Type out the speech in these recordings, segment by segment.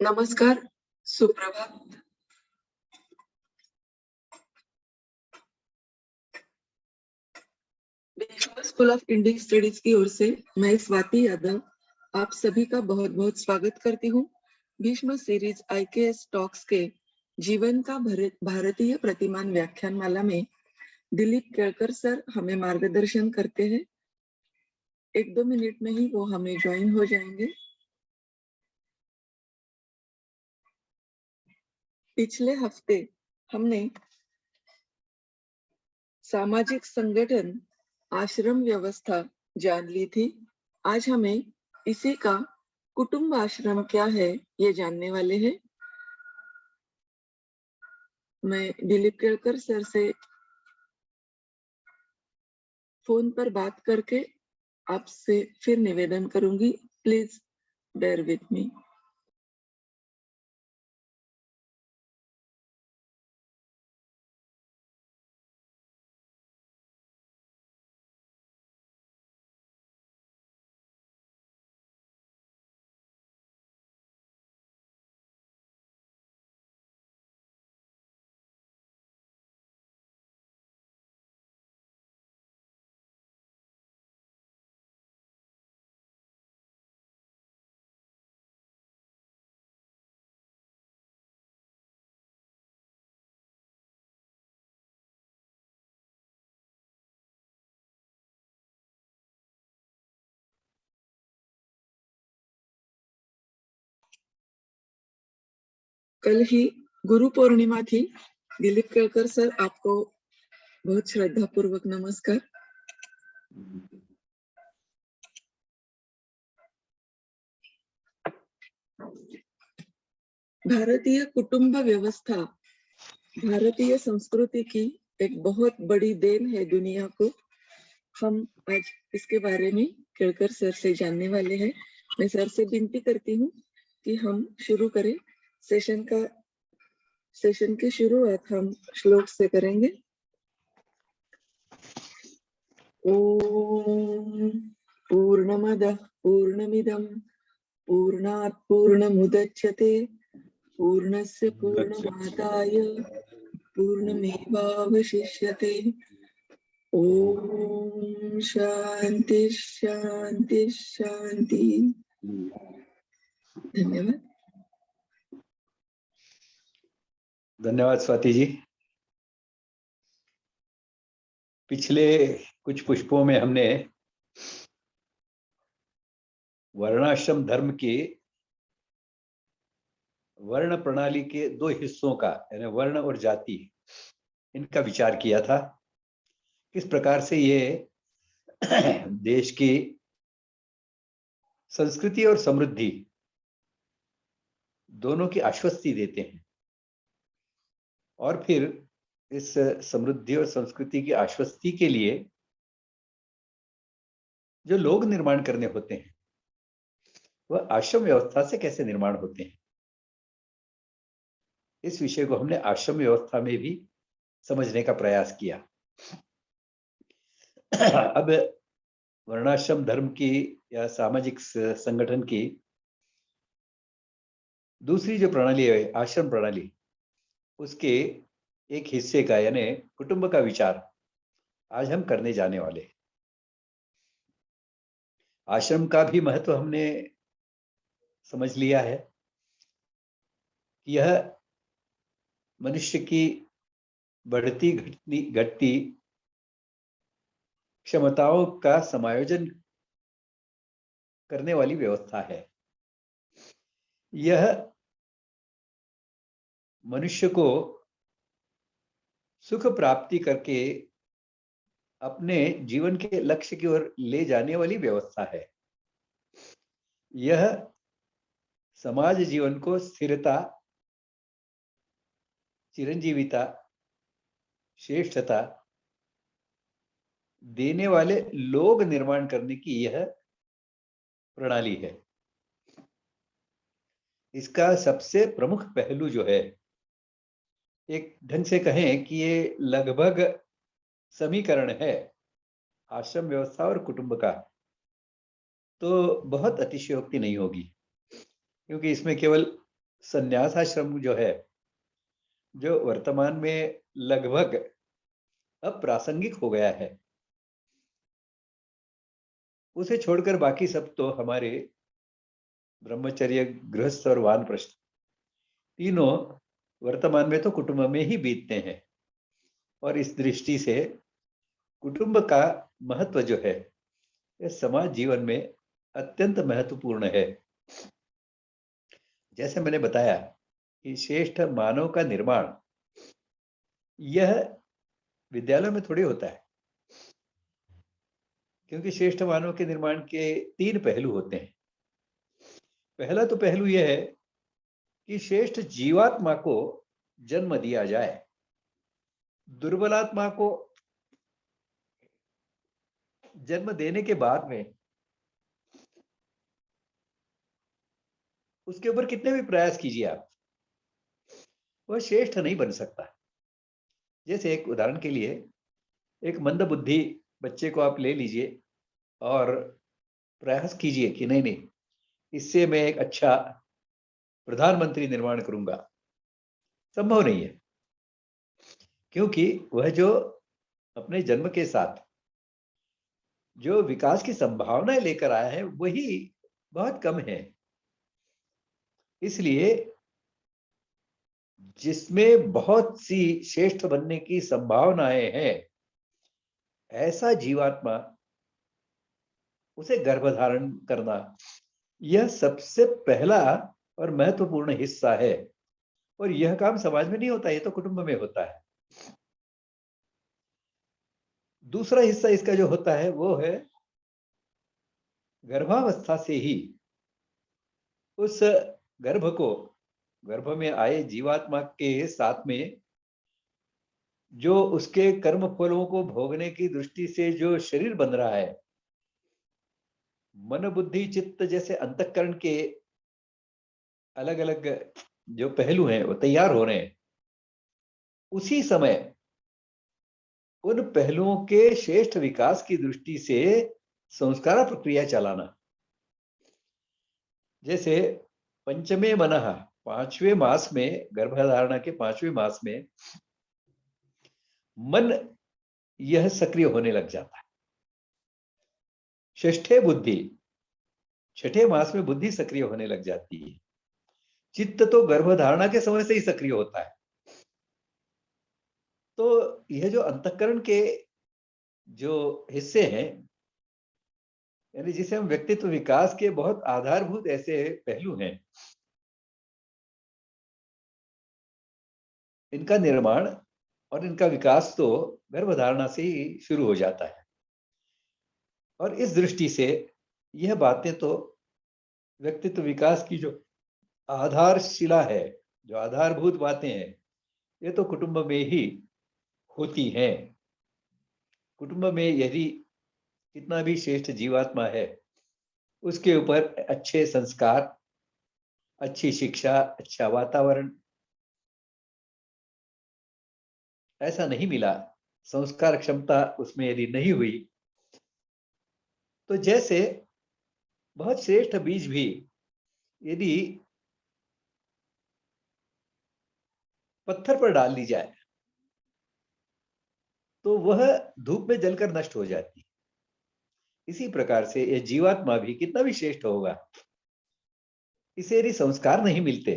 नमस्कार, सुप्रभात। National school of Indian studies की ओर से मैं स्वाति यादव आप सभी का बहुत बहुत स्वागत करती हूँ। भीष्म सीरीज IKS टॉक्स के जीवन का भारतीय प्रतिमान व्याख्यान माला में दिलीप केळकर सर हमें मार्गदर्शन करते हैं। 1-2 मिनट में ही वो हमें ज्वाइन हो जाएंगे। पिछले हफ्ते हमने सामाजिक संगठन आश्रम व्यवस्था जान ली थी। आज हमें इसी का कुटुंब आश्रम क्या है ये जानने वाले हैं। मैं दिलीप केळकर सर से फोन पर बात करके आपसे फिर निवेदन करूंगी। Please bear with me. कल ही गुरु पूर्णिमा थी। दिलीप केळकर सर आपको बहुत श्रद्धा पूर्वक नमस्कार। भारतीय कुटुंब व्यवस्था भारतीय संस्कृति की एक बहुत बड़ी देन है दुनिया को। हम आज इसके बारे में केळकर सर से जानने वाले हैं। मैं सर से विनती करती हूँ कि हम शुरू करें। सेशन की शुरुआत हम श्लोक से करेंगे। ओम पूर्णमदः पूर्णमिदं पूर्णात् पूर्णमुदच्यते पूर्णस्य पूर्णमादाय पूर्णमेवावशिष्यते। ओम शांति शांति शांति। धन्यवाद। धन्यवाद स्वाति जी। पिछले कुछ पुष्पों में हमने वर्णाश्रम धर्म के वर्ण प्रणाली के दो हिस्सों का यानी वर्ण और जाति इनका विचार किया था। किस प्रकार से ये देश की संस्कृति और समृद्धि दोनों की आश्वस्ति देते हैं और फिर इस समृद्धि और संस्कृति की आश्वस्ति के लिए जो लोग निर्माण करने होते हैं वह आश्रम व्यवस्था से कैसे निर्माण होते हैं, इस विषय को हमने आश्रम व्यवस्था में भी समझने का प्रयास किया। अब वर्णाश्रम धर्म की या सामाजिक संगठन की दूसरी जो प्रणाली है आश्रम प्रणाली, उसके एक हिस्से का यानी कुटुंब का विचार आज हम करने जाने वाले हैं। आश्रम का भी महत्व हमने समझ लिया है। यह मनुष्य की बढ़ती घटती क्षमताओं का समायोजन करने वाली व्यवस्था है। यह मनुष्य को सुख प्राप्ति करके अपने जीवन के लक्ष्य की ओर ले जाने वाली व्यवस्था है। यह समाज जीवन को स्थिरता, चिरंजीविता, श्रेष्ठता देने वाले लोग निर्माण करने की यह प्रणाली है। इसका सबसे प्रमुख पहलू जो है, एक ढंग से कहें कि ये लगभग समीकरण है आश्रम व्यवस्था और कुटुंब का, तो बहुत अतिशयोक्ति नहीं होगी, क्योंकि इसमें केवल संन्यास आश्रम जो है, जो वर्तमान में लगभग अप्रासंगिक हो गया है, उसे छोड़कर बाकी सब तो हमारे ब्रह्मचर्य, गृहस्थ और वानप्रस्थ तीनों वर्तमान में तो कुटुंब में ही बीतते हैं। और इस दृष्टि से कुटुंब का महत्व जो है, यह समाज जीवन में अत्यंत महत्वपूर्ण है। जैसे मैंने बताया कि श्रेष्ठ मानव का निर्माण यह विद्यालय में थोड़ी होता है, क्योंकि श्रेष्ठ मानव के निर्माण के 3 पहलू होते हैं। पहला तो पहलू यह है कि श्रेष्ठ जीवात्मा को जन्म दिया जाए, दुर्बलात्मा को जन्म देने के बाद में उसके ऊपर कितने भी प्रयास कीजिए आप, वह श्रेष्ठ नहीं बन सकता। जैसे एक उदाहरण के लिए, एक मंदबुद्धि बच्चे को आप ले लीजिए और प्रयास कीजिए कि नहीं नहीं, इससे मैं एक अच्छा प्रधानमंत्री निर्माण करूंगा। संभव नहीं है, क्योंकि वह जो अपने जन्म के साथ जो विकास की संभावनाएं लेकर आया है, वही बहुत कम है। इसलिए जिसमें बहुत सी श्रेष्ठ बनने की संभावनाएं हैं, ऐसा जीवात्मा, उसे गर्भधारण करना, यह सबसे पहला और महत्वपूर्ण हिस्सा है। और यह काम समाज में नहीं होता, यह तो कुटुंब में होता है। दूसरा हिस्सा इसका जो होता है वो है गर्भावस्था से ही उस गर्भ में आए जीवात्मा के साथ में जो उसके कर्म फलों को भोगने की दृष्टि से जो शरीर बन रहा है, मन बुद्धि चित्त जैसे अंतःकरण के अलग अलग जो पहलू हैं वो तैयार हो रहे हैं। उसी समय उन पहलुओं के श्रेष्ठ विकास की दृष्टि से संस्कार प्रक्रिया चलाना। जैसे पंचमे मनः, 5वें मास में, गर्भधारणा के 5वें मास में मन यह सक्रिय होने लग जाता है। षष्ठे बुद्धि, 6ठे मास में बुद्धि सक्रिय होने लग जाती है। चित्त तो गर्भधारणा के समय से ही सक्रिय होता है। तो यह जो अंतःकरण के जो हिस्से हैं, यानी जिसे हम व्यक्तित्व विकास के बहुत आधारभूत ऐसे पहलू हैं, इनका निर्माण और इनका विकास तो गर्भधारणा से ही शुरू हो जाता है। और इस दृष्टि से यह बातें तो व्यक्तित्व विकास की जो आधारशिला है, जो आधारभूत बातें हैं, ये तो कुटुंब में ही होती हैं। कुटुंब में यदि कितना भी श्रेष्ठ जीवात्मा है, उसके ऊपर अच्छे संस्कार, अच्छी शिक्षा, अच्छा वातावरण ऐसा नहीं मिला, संस्कार क्षमता उसमें यदि नहीं हुई, तो जैसे बहुत श्रेष्ठ बीज भी यदि पत्थर पर डाल दी जाए तो वह धूप में जलकर नष्ट हो जाती है। इसी प्रकार से यह जीवात्मा भी कितना भी श्रेष्ठ होगा, इसे यदि संस्कार नहीं मिलते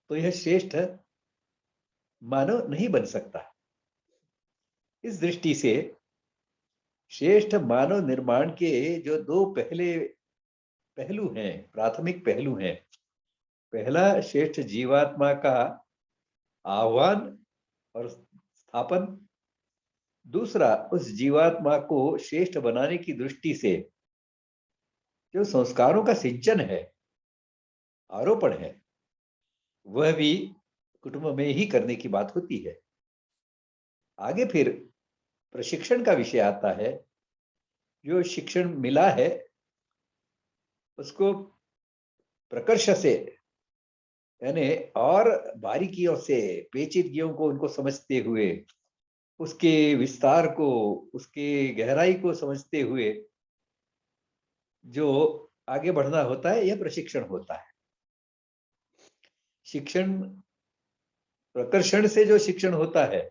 तो यह श्रेष्ठ मानव नहीं बन सकता। इस दृष्टि से श्रेष्ठ मानव निर्माण के जो 2 पहले पहलू हैं, प्राथमिक पहलू हैं, पहला श्रेष्ठ जीवात्मा का आह्वान और स्थापन, दूसरा उस जीवात्मा को श्रेष्ठ बनाने की दृष्टि से जो संस्कारों का सिंचन है, आरोपण है, वह भी कुटुंब में ही करने की बात होती है। आगे फिर प्रशिक्षण का विषय आता है। जो शिक्षण मिला है उसको प्रकर्ष से, यानी और बारीकियों से, पेचीदगियों को उनको समझते हुए, उसके विस्तार को, उसके गहराई को समझते हुए जो आगे बढ़ना होता है, यह प्रशिक्षण होता है। शिक्षण प्रकर्षण से जो शिक्षण होता है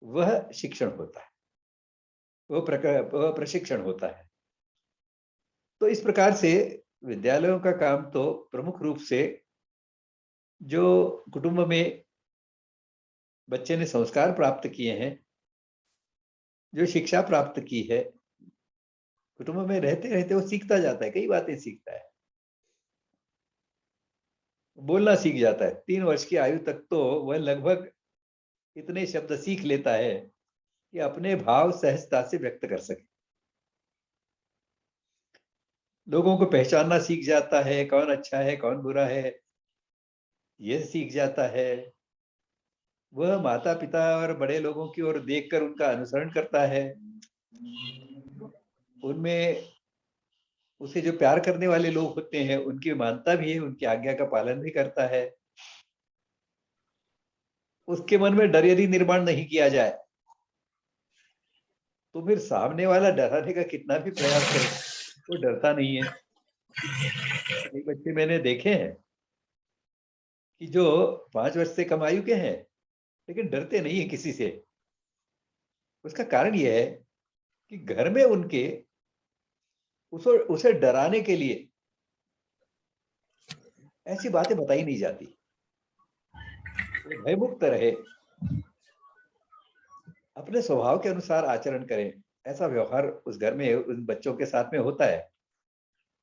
वह शिक्षण होता है, वह प्रशिक्षण होता है। तो इस प्रकार से विद्यालयों का काम तो प्रमुख रूप से जो कुटुंब में बच्चे ने संस्कार प्राप्त किए हैं, जो शिक्षा प्राप्त की है, कुटुंब में रहते रहते वो सीखता जाता है, कई बातें सीखता है, बोलना सीख जाता है। 3 वर्ष की आयु तक तो वह लगभग इतने शब्द सीख लेता है कि अपने भाव सहजता से व्यक्त कर सके। लोगों को पहचानना सीख जाता है, कौन अच्छा है कौन बुरा है यह सीख जाता है। वह माता पिता और बड़े लोगों की ओर देखकर उनका अनुसरण करता है, उनमें उसे जो प्यार करने वाले लोग होते हैं उनकी मानता भी है, उनकी आज्ञा का पालन भी करता है। उसके मन में डर यदि निर्माण नहीं किया जाए तो फिर सामने वाला डराने का कितना भी प्रयास करे वो डरता नहीं है। कई बच्चे मैंने देखे हैं कि जो 5 वर्ष से कम आयु के हैं लेकिन डरते नहीं है किसी से। उसका कारण यह है कि घर में उनके उसे डराने के लिए ऐसी बातें बताई नहीं जाती। वो भयमुक्त रहे, अपने स्वभाव के अनुसार आचरण करें, ऐसा व्यवहार उस घर में उन बच्चों के साथ में होता है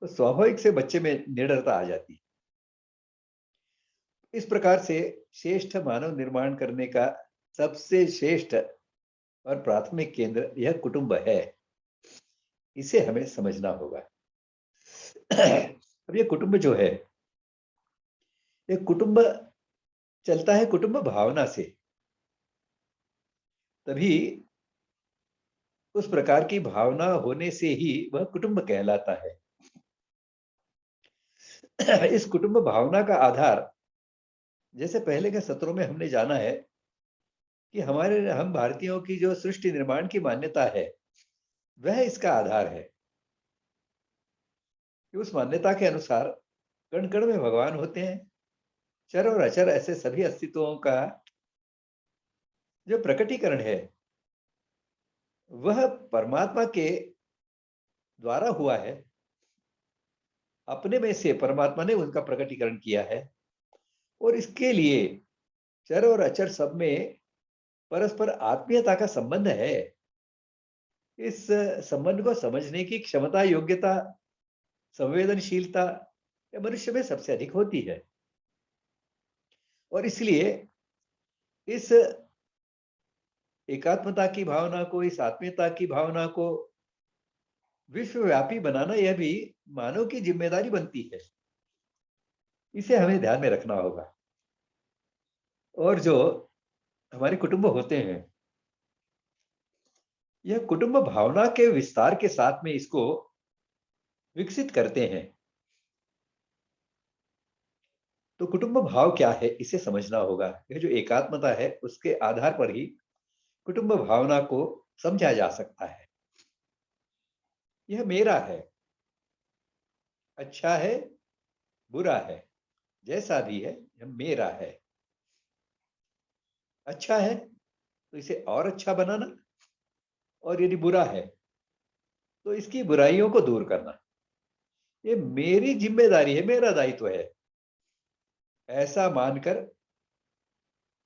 तो स्वाभाविक से बच्चे में निडरता आ जाती है। इस प्रकार से श्रेष्ठ मानव निर्माण करने का सबसे श्रेष्ठ और प्राथमिक केंद्र यह कुटुंब है, इसे हमें समझना होगा। अब ये कुटुंब जो है, ये कुटुंब चलता है कुटुंब भावना से, तभी उस प्रकार की भावना होने से ही वह कुटुंब कहलाता है। इस कुटुंब भावना का आधार, जैसे पहले के सत्रों में हमने जाना है कि हम भारतीयों की जो सृष्टि निर्माण की मान्यता है वह इसका आधार है कि उस मान्यता के अनुसार कण कण में भगवान होते हैं। चर और अचर ऐसे सभी अस्तित्वों का जो प्रकटीकरण है वह परमात्मा के द्वारा हुआ है। अपने में से परमात्मा ने उनका प्रकटीकरण किया है और इसके लिए चर और अचर सब में परस्पर आत्मीयता का संबंध है। इस संबंध को समझने की क्षमता, योग्यता, संवेदनशीलता ये मनुष्य में सबसे अधिक होती है और इसलिए इस एकात्मता की भावना को, इस आत्मीयता की भावना को विश्वव्यापी बनाना यह भी मानव की जिम्मेदारी बनती है। इसे हमें ध्यान में रखना होगा। और जो हमारे कुटुंब होते हैं, यह कुटुंब भावना के विस्तार के साथ में इसको विकसित करते हैं। तो कुटुंब भाव क्या है इसे समझना होगा। यह जो एकात्मता है उसके आधार पर ही कुटुंब भावना को समझा जा सकता है। यह मेरा है, अच्छा है बुरा है, जैसा भी है यह मेरा है। अच्छा है तो इसे और अच्छा बनाना, और यदि बुरा है तो इसकी बुराइयों को दूर करना। ये मेरी जिम्मेदारी है, मेरा दायित्व है, ऐसा मानकर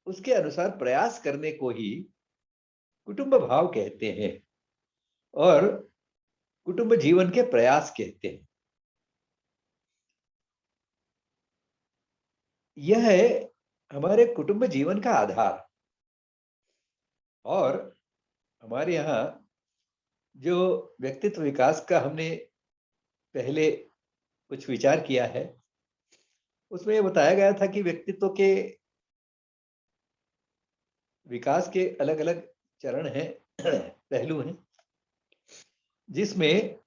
उसके अनुसार प्रयास करने को ही कुटुंब भाव कहते हैं और कुटुंब जीवन के प्रयास कहते हैं। यह है हमारे कुटुंब जीवन का आधार। और हमारे यहाँ जो व्यक्तित्व विकास का हमने पहले कुछ विचार किया है उसमें यह बताया गया था कि व्यक्तित्व के विकास के अलग अलग चरण हैं, पहलू हैं, जिसमें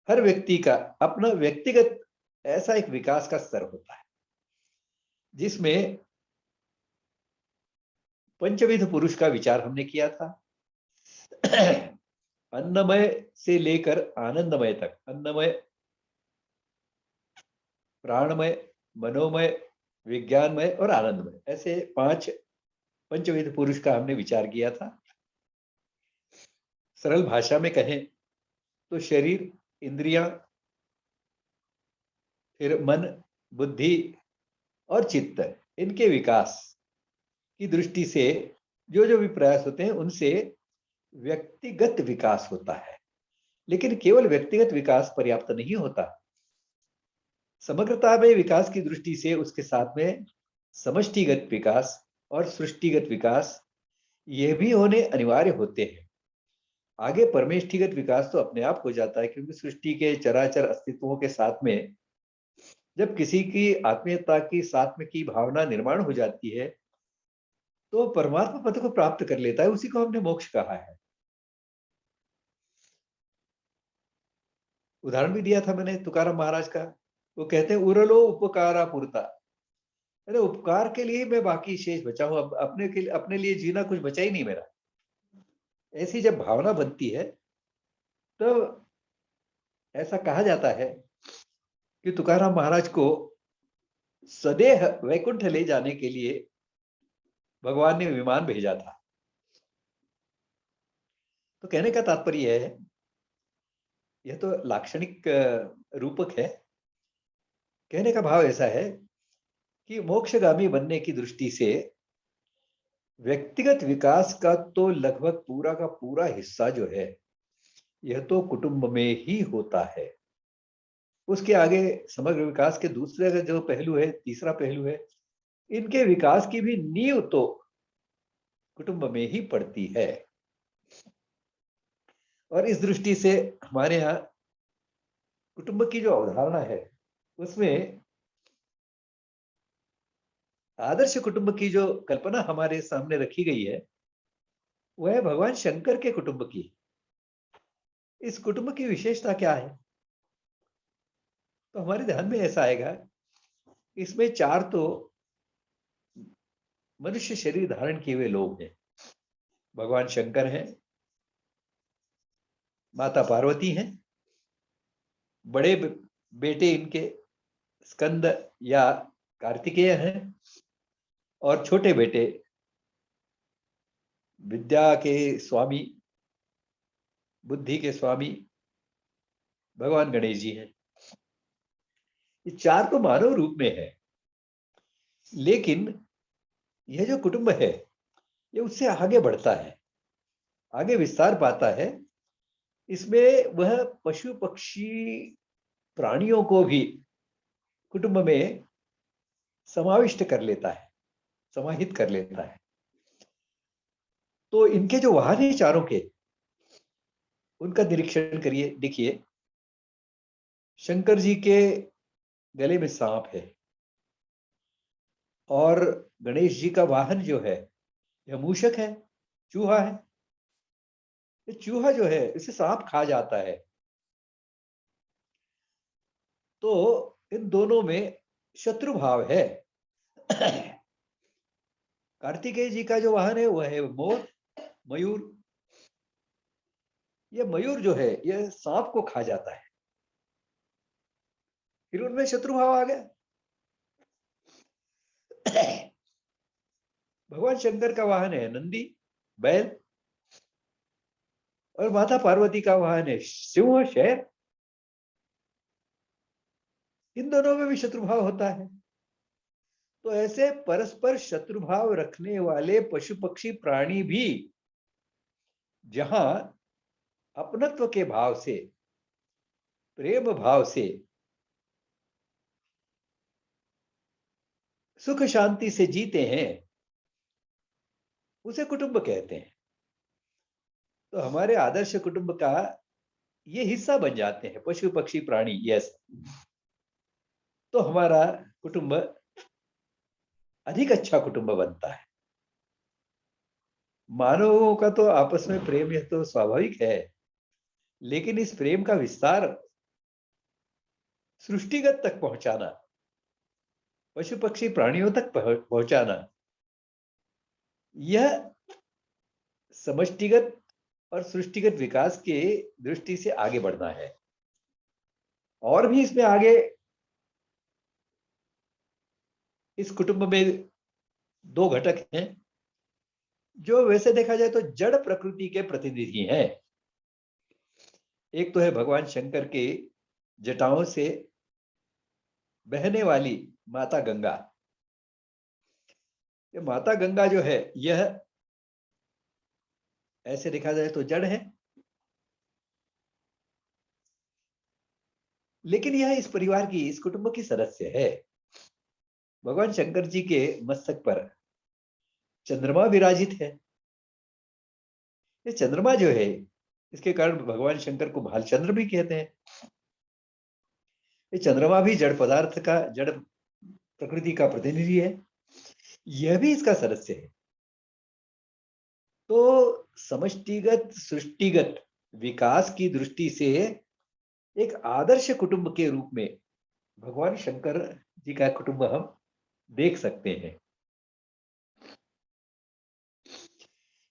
हर व्यक्ति का अपना व्यक्तिगत ऐसा एक विकास का स्तर होता है जिसमें पंचविध पुरुष का विचार हमने किया था। अन्नमय से लेकर आनंदमय तक, अन्नमय, प्राणमय, मनोमय, विज्ञानमय और आनंदमय, ऐसे 5 पंचवेद पुरुष का हमने विचार किया था। सरल भाषा में कहें तो शरीर, इंद्रियां, फिर मन, बुद्धि और चित्त, इनके विकास की दृष्टि से जो जो भी प्रयास होते हैं उनसे व्यक्तिगत विकास होता है। लेकिन केवल व्यक्तिगत विकास पर्याप्त नहीं होता। समग्रता में विकास की दृष्टि से उसके साथ में समष्टिगत विकास और सृष्टिगत विकास ये भी होने अनिवार्य होते हैं। आगे परमेष्ठिगत विकास तो अपने आप हो जाता है, क्योंकि सृष्टि के चराचर अस्तित्वों के साथ में जब किसी की आत्मीयता की साथ में की भावना निर्माण हो जाती है तो परमात्मा पद को प्राप्त कर लेता है। उसी को हमने मोक्ष कहा है। उदाहरण भी दिया था मैंने तुकाराम महाराज का। वो कहते हैं उरलो उपकारा पुरता, अरे उपकार के लिए मैं बाकी शेष बचा हूं, अब अपने लिए जीना कुछ बचा ही नहीं मेरा। ऐसी जब भावना बनती है तो ऐसा कहा जाता है कि तुकाराम महाराज को सदेह वैकुंठ ले जाने के लिए भगवान ने विमान भेजा था। तो कहने का तात्पर्य है, यह तो लाक्षणिक रूपक है। कहने का भाव ऐसा है कि मोक्षगामी बनने की दृष्टि से व्यक्तिगत विकास का तो लगभग पूरा का पूरा हिस्सा जो है यह तो कुटुंब में ही होता है। उसके आगे समग्र विकास के दूसरे जो पहलू है, तीसरा पहलू है, इनके विकास की भी नींव तो कुटुंब में ही पड़ती है। और इस दृष्टि से हमारे यहाँ कुटुंब की जो अवधारणा है उसमें आदर्श कुटुंब की जो कल्पना हमारे सामने रखी गई है वह है भगवान शंकर के कुटुंब की। इस कुटुंब की विशेषता क्या है? तो हमारे ध्यान में ऐसा आएगा, इसमें 4 तो मनुष्य शरीर धारण किए हुए लोग हैं। भगवान शंकर हैं, माता पार्वती हैं, बड़े बेटे इनके स्कंद या कार्तिकेय हैं, और छोटे बेटे विद्या के स्वामी, बुद्धि के स्वामी भगवान गणेश जी हैं। ये 4 तो मानव रूप में है, लेकिन यह जो कुटुंब है ये उससे आगे बढ़ता है, आगे विस्तार पाता है। इसमें वह पशु पक्षी प्राणियों को भी कुटुंब में समाविष्ट कर लेता है, समाहित कर लेता है। तो इनके जो वाहन है चारों के, उनका निरीक्षण करिए। देखिए, शंकर जी के गले में सांप है और गणेश जी का वाहन जो है यह मूषक है, चूहा है। ये चूहा जो है इसे सांप खा जाता है। तो इन दोनों में शत्रु भाव है। कार्तिकेय जी का जो वाहन है वह है मोर, मयूर। यह मयूर जो है यह सांप को खा जाता है, फिर उनमें शत्रु भाव आ गया। भगवान शंकर का वाहन है नंदी, बैल, और माता पार्वती का वाहन है सिंह, शेर। इन दोनों में भी शत्रु भाव होता है। तो ऐसे परस्पर शत्रु भाव रखने वाले पशु पक्षी प्राणी भी जहां अपनत्व के भाव से, प्रेम भाव से, सुख शांति से जीते हैं, उसे कुटुंब कहते हैं। तो हमारे आदर्श कुटुंब का ये हिस्सा बन जाते हैं पशु पक्षी प्राणी। यस, तो हमारा कुटुंब अधिक अच्छा कुटुंब बनता है। मानवों का तो आपस में प्रेम यह तो स्वाभाविक है, लेकिन इस प्रेम का विस्तार सृष्टिगत तक पहुंचाना, पशु पक्षी प्राणियों तक पहुंचाना, यह समष्टिगत और सृष्टिगत विकास के दृष्टि से आगे बढ़ना है। और भी इसमें आगे इस कुटुंब में दो घटक हैं जो वैसे देखा जाए तो जड़ प्रकृति के प्रतिनिधि हैं। एक तो है भगवान शंकर के जटाओं से बहने वाली माता गंगा। ये माता गंगा जो है यह ऐसे देखा जाए तो जड़ है, लेकिन यह इस परिवार की, इस कुटुंब की सदस्य है। भगवान शंकर जी के मस्तक पर चंद्रमा विराजित है। ये चंद्रमा जो है, इसके कारण भगवान शंकर को भालचंद्र भी कहते हैं। ये चंद्रमा भी जड़ पदार्थ का, जड़ प्रकृति का प्रतिनिधि है, यह भी इसका सदस्य है। तो समष्टिगत सृष्टिगत विकास की दृष्टि से एक आदर्श कुटुंब के रूप में भगवान शंकर जी का कुटुंब हम देख सकते हैं।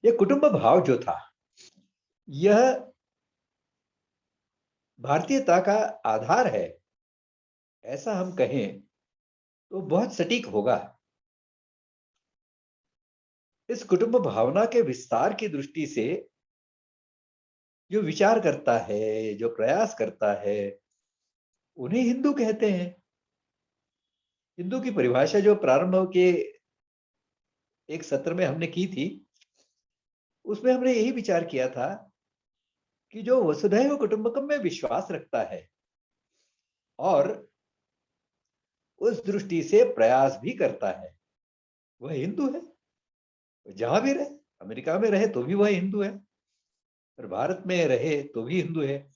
यह कुटुंब भाव जो था, यह भारतीयता का आधार है, ऐसा हम कहें तो बहुत सटीक होगा। इस कुटुंब भावना के विस्तार की दृष्टि से जो विचार करता है, जो प्रयास करता है, उन्हें हिंदू कहते हैं। हिंदू की परिभाषा जो प्रारंभ के एक सत्र में हमने की थी, उसमें हमने यही विचार किया था कि जो वसुधैव कुटुंबकम में विश्वास रखता है और उस दृष्टि से प्रयास भी करता है, वह हिंदू है। जहां भी रहे, अमेरिका में रहे तो भी वह हिंदू है, और भारत में रहे तो भी हिंदू है।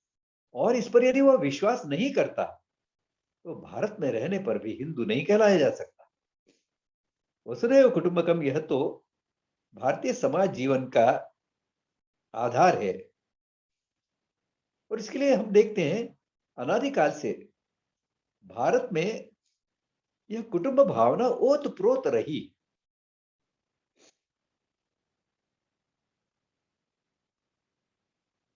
और इस पर यदि वह विश्वास नहीं करता तो भारत में रहने पर भी हिंदू नहीं कहलाया जा सकता। वसुधैव कुटुंबकम यह तो भारतीय समाज जीवन का आधार है, और इसके लिए हम देखते हैं अनादिकाल से भारत में यह कुटुंब भावना ओतप्रोत रही।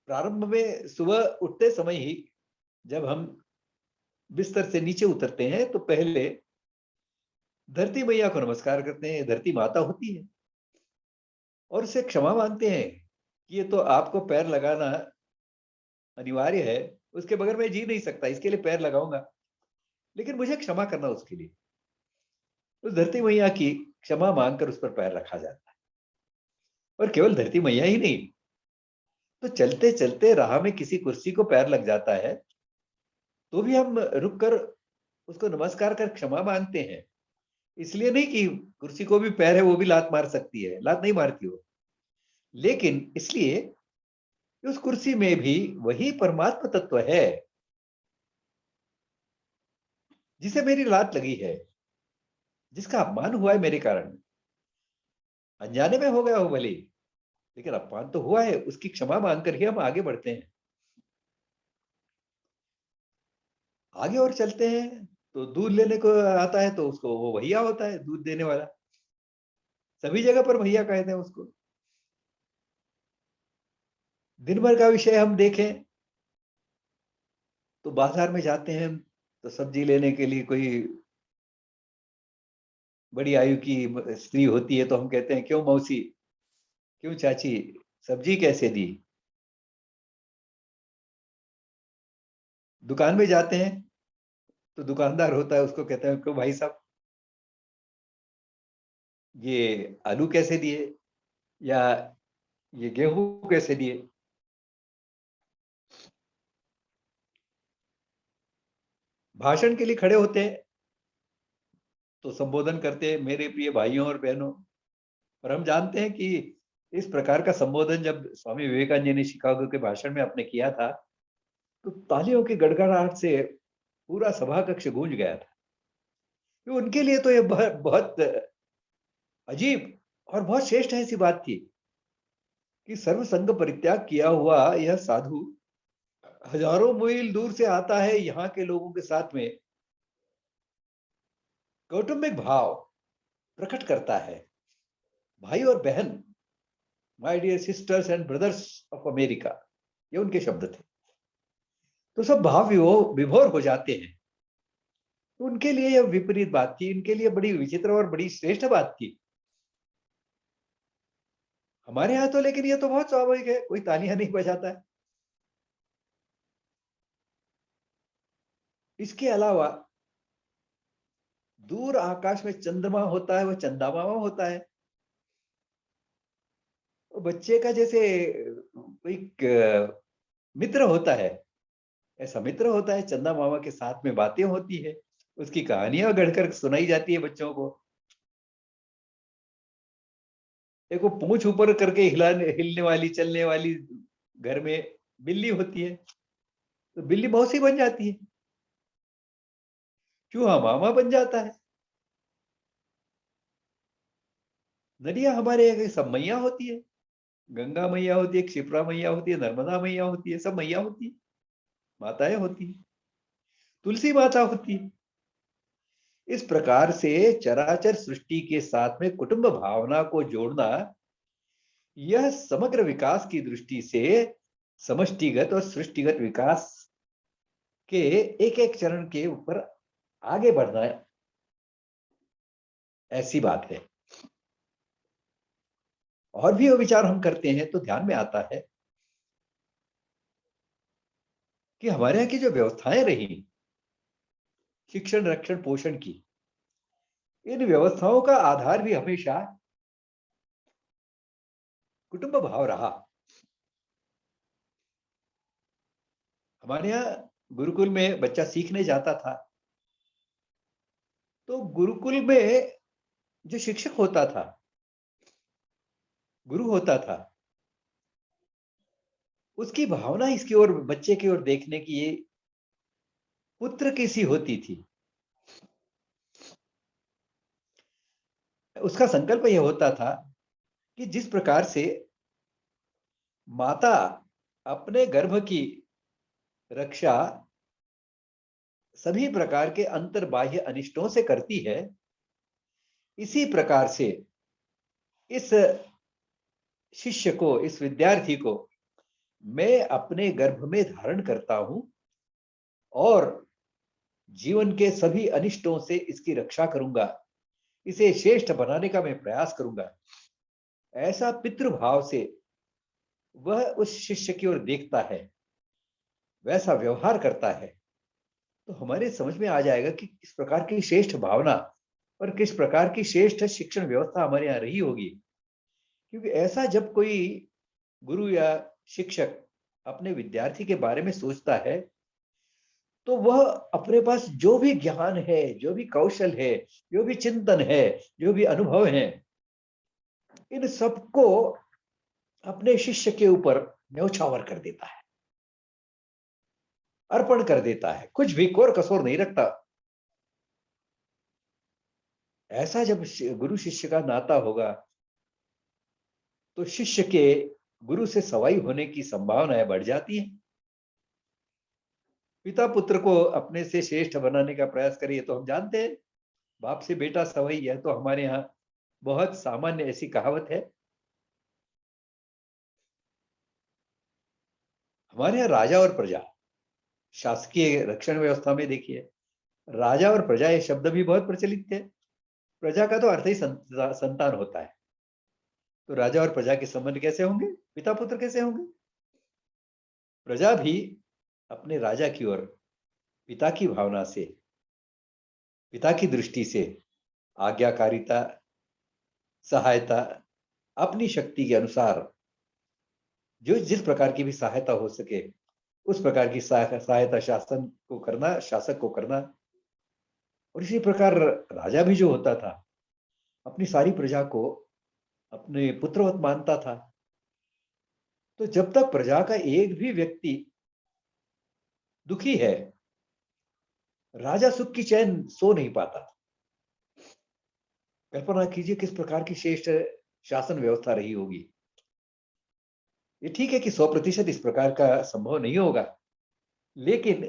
प्रारंभ में सुबह उठते समय ही जब हम बिस्तर से नीचे उतरते हैं तो पहले धरती मैया को नमस्कार करते हैं। धरती माता होती है, और उससे क्षमा मांगते हैं कि ये तो आपको पैर लगाना अनिवार्य है, उसके बगैर मैं जी नहीं सकता, इसके लिए पैर लगाऊंगा, लेकिन मुझे क्षमा करना उसके लिए। उस धरती मैया की क्षमा मांगकर उस पर पैर रखा जाता है। और केवल धरती मैया ही नहीं, तो चलते चलते राह में किसी कुर्सी को पैर लग जाता है तो भी हम रुक कर उसको नमस्कार कर क्षमा मांगते हैं। इसलिए नहीं कि कुर्सी को भी पैर है, वो भी लात मार सकती है, लात नहीं मारती वो, लेकिन इसलिए कि उस कुर्सी में भी वही परमात्मा तत्व है जिसे मेरी लात लगी है, जिसका अपमान हुआ है मेरे कारण। अनजाने में हो गया हो भले, लेकिन अपमान तो हुआ है, उसकी क्षमा मांगकर ही हम आगे बढ़ते हैं। आगे और चलते हैं तो दूध लेने को आता है तो उसको वो भैया होता है, दूध देने वाला, सभी जगह पर भैया कहते हैं उसको। दिन भर का विषय हम देखें तो बाजार में जाते हैं तो सब्जी लेने के लिए कोई बड़ी आयु की स्त्री होती है तो हम कहते हैं क्यों मौसी, क्यों चाची, सब्जी कैसे दी। दुकान में जाते हैं तो दुकानदार होता है, उसको कहते हैं क्यों भाई साहब, ये आलू कैसे दिए, या ये गेहूं कैसे दिए। भाषण के लिए खड़े होते हैं तो संबोधन करते हैं मेरे प्रिय भाइयों और बहनों। और हम जानते हैं कि इस प्रकार का संबोधन जब स्वामी विवेकानंद जी ने शिकागो के भाषण में अपने किया था तो तालियों की गड़गड़ाहट से पूरा सभा कक्ष गूंज गया था। तो उनके लिए तो ये बहुत बहुत अजीब और बहुत श्रेष्ठ ऐसी बात थी कि सर्व संग परित्याग किया हुआ यह साधु हजारों मील दूर से आता है यहाँ के लोगों के साथ में कौटुंबिक भाव प्रकट करता है। भाई और बहन, my dear sisters and brothers of America, ये उनके शब्द थे। तो सब भाव विभोर हो जाते हैं। तो उनके लिए यह विपरीत बात थी, इनके लिए बड़ी विचित्र और बड़ी श्रेष्ठ बात थी। हमारे यहाँ तो लेकिन ये तो बहुत स्वाभाविक है, कोई तालियां नहीं बजाता है। इसके अलावा दूर आकाश में चंद्रमा होता है, वह चंदा मामा होता है। वो बच्चे का जैसे कोई मित्र होता है, ऐसा मित्र होता है। चंदा मामा के साथ में बातें होती है, उसकी कहानियां गढ़कर सुनाई जाती है बच्चों को। एक वो पूंछ ऊपर करके हिलने वाली, चलने वाली घर में बिल्ली होती है, तो बिल्ली मौसी बन जाती है, चूहा मामा बन जाता है। नदियां हमारे यहाँ की सब मैया होती है, गंगा मैया होती है, क्षिप्रा मैया होती है, नर्मदा मैया होती है, सब मैया होती है, माताएं होती है, तुलसी माता होती है। इस प्रकार से चराचर सृष्टि के साथ में कुटुंब भावना को जोड़ना, यह समग्र विकास की दृष्टि से समष्टिगत और सृष्टिगत विकास के एक एक चरण के ऊपर आगे बढ़ना है, ऐसी बात है। और भी वो विचार हम करते हैं तो ध्यान में आता है कि हमारे यहाँ की जो व्यवस्थाएं रही शिक्षण, रक्षण, पोषण की, इन व्यवस्थाओं का आधार भी हमेशा कुटुंब भाव रहा। हमारे यहाँ गुरुकुल में बच्चा सीखने जाता था, तो गुरुकुल में जो शिक्षक होता था, गुरु होता था, उसकी भावना इसकी ओर, बच्चे की ओर देखने की, ये पुत्र की सी होती थी। उसका संकल्प यह होता था कि जिस प्रकार से माता अपने गर्भ की रक्षा सभी प्रकार के अंतर बाह्य अनिष्टों से करती है, इसी प्रकार से इस शिष्य को, इस विद्यार्थी को मैं अपने गर्भ में धारण करता हूं और जीवन के सभी अनिष्टों से इसकी रक्षा करूंगा, इसे श्रेष्ठ बनाने का मैं प्रयास करूंगा। ऐसा पितृभाव से वह उस शिष्य की ओर देखता है, वैसा व्यवहार करता है, तो हमारे समझ में आ जाएगा कि किस प्रकार की श्रेष्ठ भावना और किस प्रकार की श्रेष्ठ शिक्षण व्यवस्था हमारे यहाँ रही होगी। क्योंकि ऐसा जब कोई गुरु या शिक्षक अपने विद्यार्थी के बारे में सोचता है, तो वह अपने पास जो भी ज्ञान है, जो भी कौशल है, जो भी चिंतन है, जो भी अनुभव है, इन सबको अपने शिष्य के ऊपर न्यौछावर कर देता है, अर्पण कर देता है, कुछ भी कोर कसोर नहीं रखता। ऐसा जब गुरु शिष्य का नाता होगा, तो शिष्य के गुरु से सवाई होने की संभावनाएं बढ़ जाती है। पिता पुत्र को अपने से श्रेष्ठ बनाने का प्रयास करिए तो हम जानते हैं, बाप से बेटा सवाई है, तो हमारे यहाँ बहुत सामान्य ऐसी कहावत है। हमारे यहाँ राजा और प्रजा, शासकीय रक्षण व्यवस्था में देखिए, राजा और प्रजा ये शब्द भी बहुत प्रचलित थे। प्रजा का तो अर्थ ही संतान होता है, तो राजा और प्रजा के संबंध कैसे होंगे, पिता पुत्र कैसे होंगे। प्रजा भी अपने राजा की ओर पिता की भावना से, पिता की दृष्टि से आज्ञाकारिता, सहायता, अपनी शक्ति के अनुसार जो जिस प्रकार की भी सहायता हो सके उस प्रकार की सहायता शासन को करना, शासक को करना। और इसी प्रकार राजा भी जो होता था, अपनी सारी प्रजा को अपने पुत्रवत मानता था। तो जब तक प्रजा का एक भी व्यक्ति दुखी है, राजा सुख की चैन सो नहीं पाता। कल्पना कीजिए किस प्रकार की श्रेष्ठ शासन व्यवस्था रही होगी। ये ठीक है कि 100% इस प्रकार का संभव नहीं होगा, लेकिन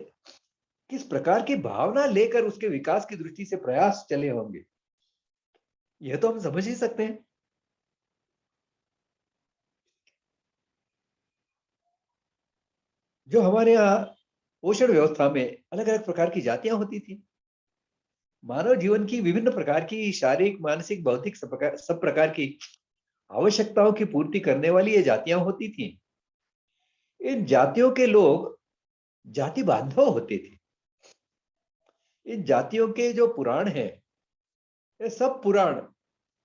किस प्रकार की भावना लेकर उसके विकास की दृष्टि से प्रयास चले होंगे, यह तो हम समझ ही सकते हैं। जो हमारे यहाँ पोषण व्यवस्था में अलग अलग प्रकार की जातियां होती थी, मानव जीवन की विभिन्न प्रकार की शारीरिक, मानसिक, भौतिक सब प्रकार की आवश्यकताओं की पूर्ति करने वाली ये जातियां होती थी। इन जातियों के लोग जाति बांधव होते थे। इन जातियों के जो पुराण है, ये सब पुराण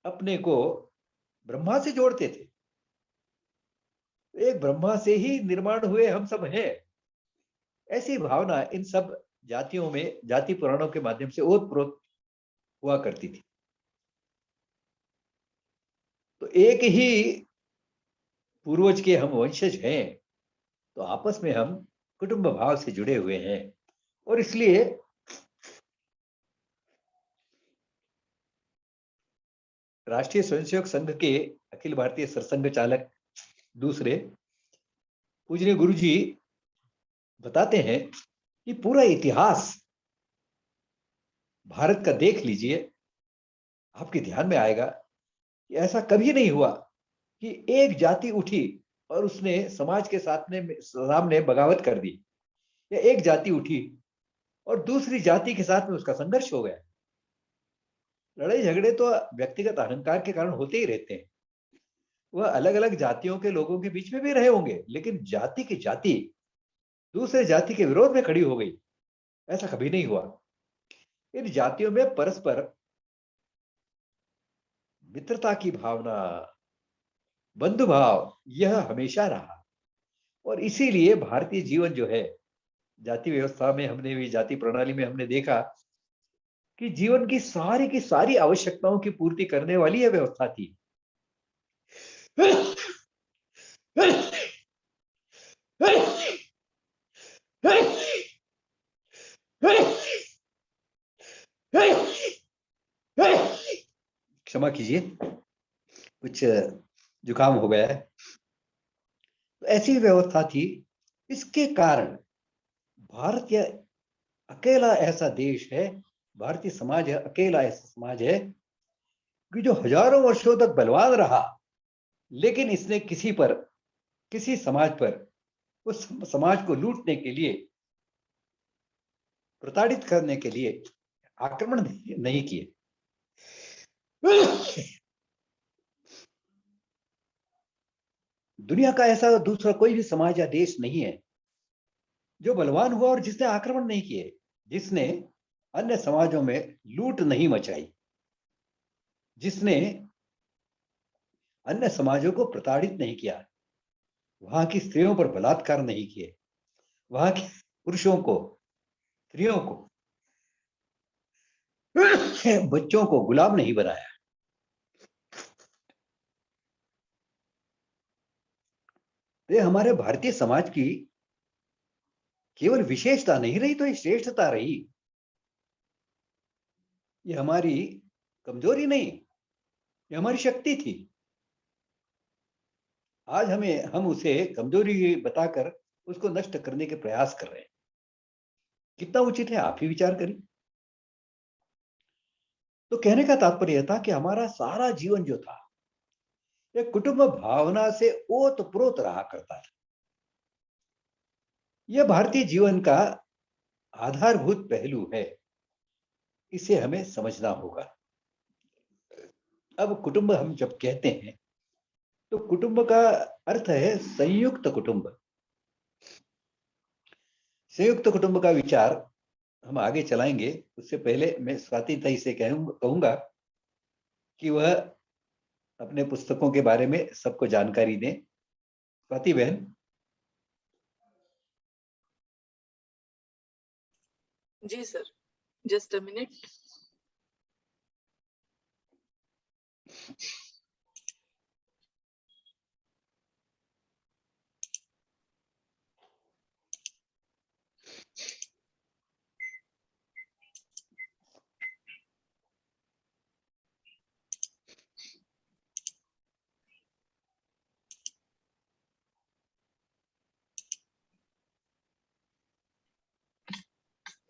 अपने को ब्रह्मा से जोड़ते थे। एक ब्रह्मा से ही निर्माण हुए हम सब हैं, ऐसी भावना इन सब जातियों में, जाति पुराणों के माध्यम से ओतप्रोत हुआ करती थी। तो एक ही पूर्वज के हम वंशज हैं, तो आपस में हम कुटुंब भाव से जुड़े हुए हैं। और इसलिए राष्ट्रीय स्वयंसेवक संघ के अखिल भारतीय सरसंघ चालक दूसरे पूजनीय गुरु जी बताते हैं कि पूरा इतिहास भारत का देख लीजिए, आपके ध्यान में आएगा कि ऐसा कभी नहीं हुआ कि एक जाति उठी और उसने समाज के सामने बगावत कर दी, या एक जाति उठी और दूसरी जाति के साथ में उसका संघर्ष हो गया। लड़ाई झगड़े तो व्यक्तिगत अहंकार के कारण होते ही रहते हैं। वह अलग अलग जातियों के लोगों के बीच में भी रहे होंगे, लेकिन जाति की जाति दूसरे जाति के विरोध में खड़ी हो गई, ऐसा कभी नहीं हुआ। इन जातियों में परस्पर मित्रता की भावना, बंधु भाव, यह हमेशा रहा। और इसीलिए भारतीय जीवन जो है, जाति व्यवस्था में हमने भी, जाति प्रणाली में हमने देखा कि जीवन की सारी आवश्यकताओं की पूर्ति करने वाली यह व्यवस्था थी। क्षमा कीजिए, कुछ जुकाम हो गया है। तो ऐसी व्यवस्था थी। इसके कारण भारत यह अकेला ऐसा देश है, भारतीय समाज है, अकेला ऐसा समाज है कि जो हजारों वर्षों तक बलवान रहा, लेकिन इसने किसी समाज पर, उस समाज को लूटने के लिए, प्रताड़ित करने के लिए आक्रमण नहीं किए। दुनिया का ऐसा दूसरा कोई भी समाज या देश नहीं है जो बलवान हुआ और जिसने आक्रमण नहीं किए, जिसने अन्य समाजों में लूट नहीं मचाई, जिसने अन्य समाजों को प्रताड़ित नहीं किया, वहां की स्त्रियों पर बलात्कार नहीं किए, वहां के पुरुषों को, स्त्रियों को, बच्चों को गुलाम नहीं बनाया। ये हमारे भारतीय समाज की केवल विशेषता नहीं रही, तो ये श्रेष्ठता रही। ये हमारी कमजोरी नहीं, ये हमारी शक्ति थी। आज हम उसे कमजोरी बताकर उसको नष्ट करने के प्रयास कर रहे हैं। कितना उचित है, आप ही विचार करिए। तो कहने का तात्पर्य था कि हमारा सारा जीवन जो था, यह कुटुंब भावना से ओतप्रोत रहा करता था। यह भारतीय जीवन का आधारभूत पहलू है, इसे हमें समझना होगा। अब कुटुंब हम जब कहते हैं, तो कुटुंब का अर्थ है संयुक्त कुटुंब। संयुक्त कुटुंब का विचार हम आगे चलाएंगे। उससे पहले मैं स्वाति ताई से कहूंगा कि वह अपने पुस्तकों के बारे में सबको जानकारी दें। स्वाति बहन। जी सर, जस्ट अ मिनट।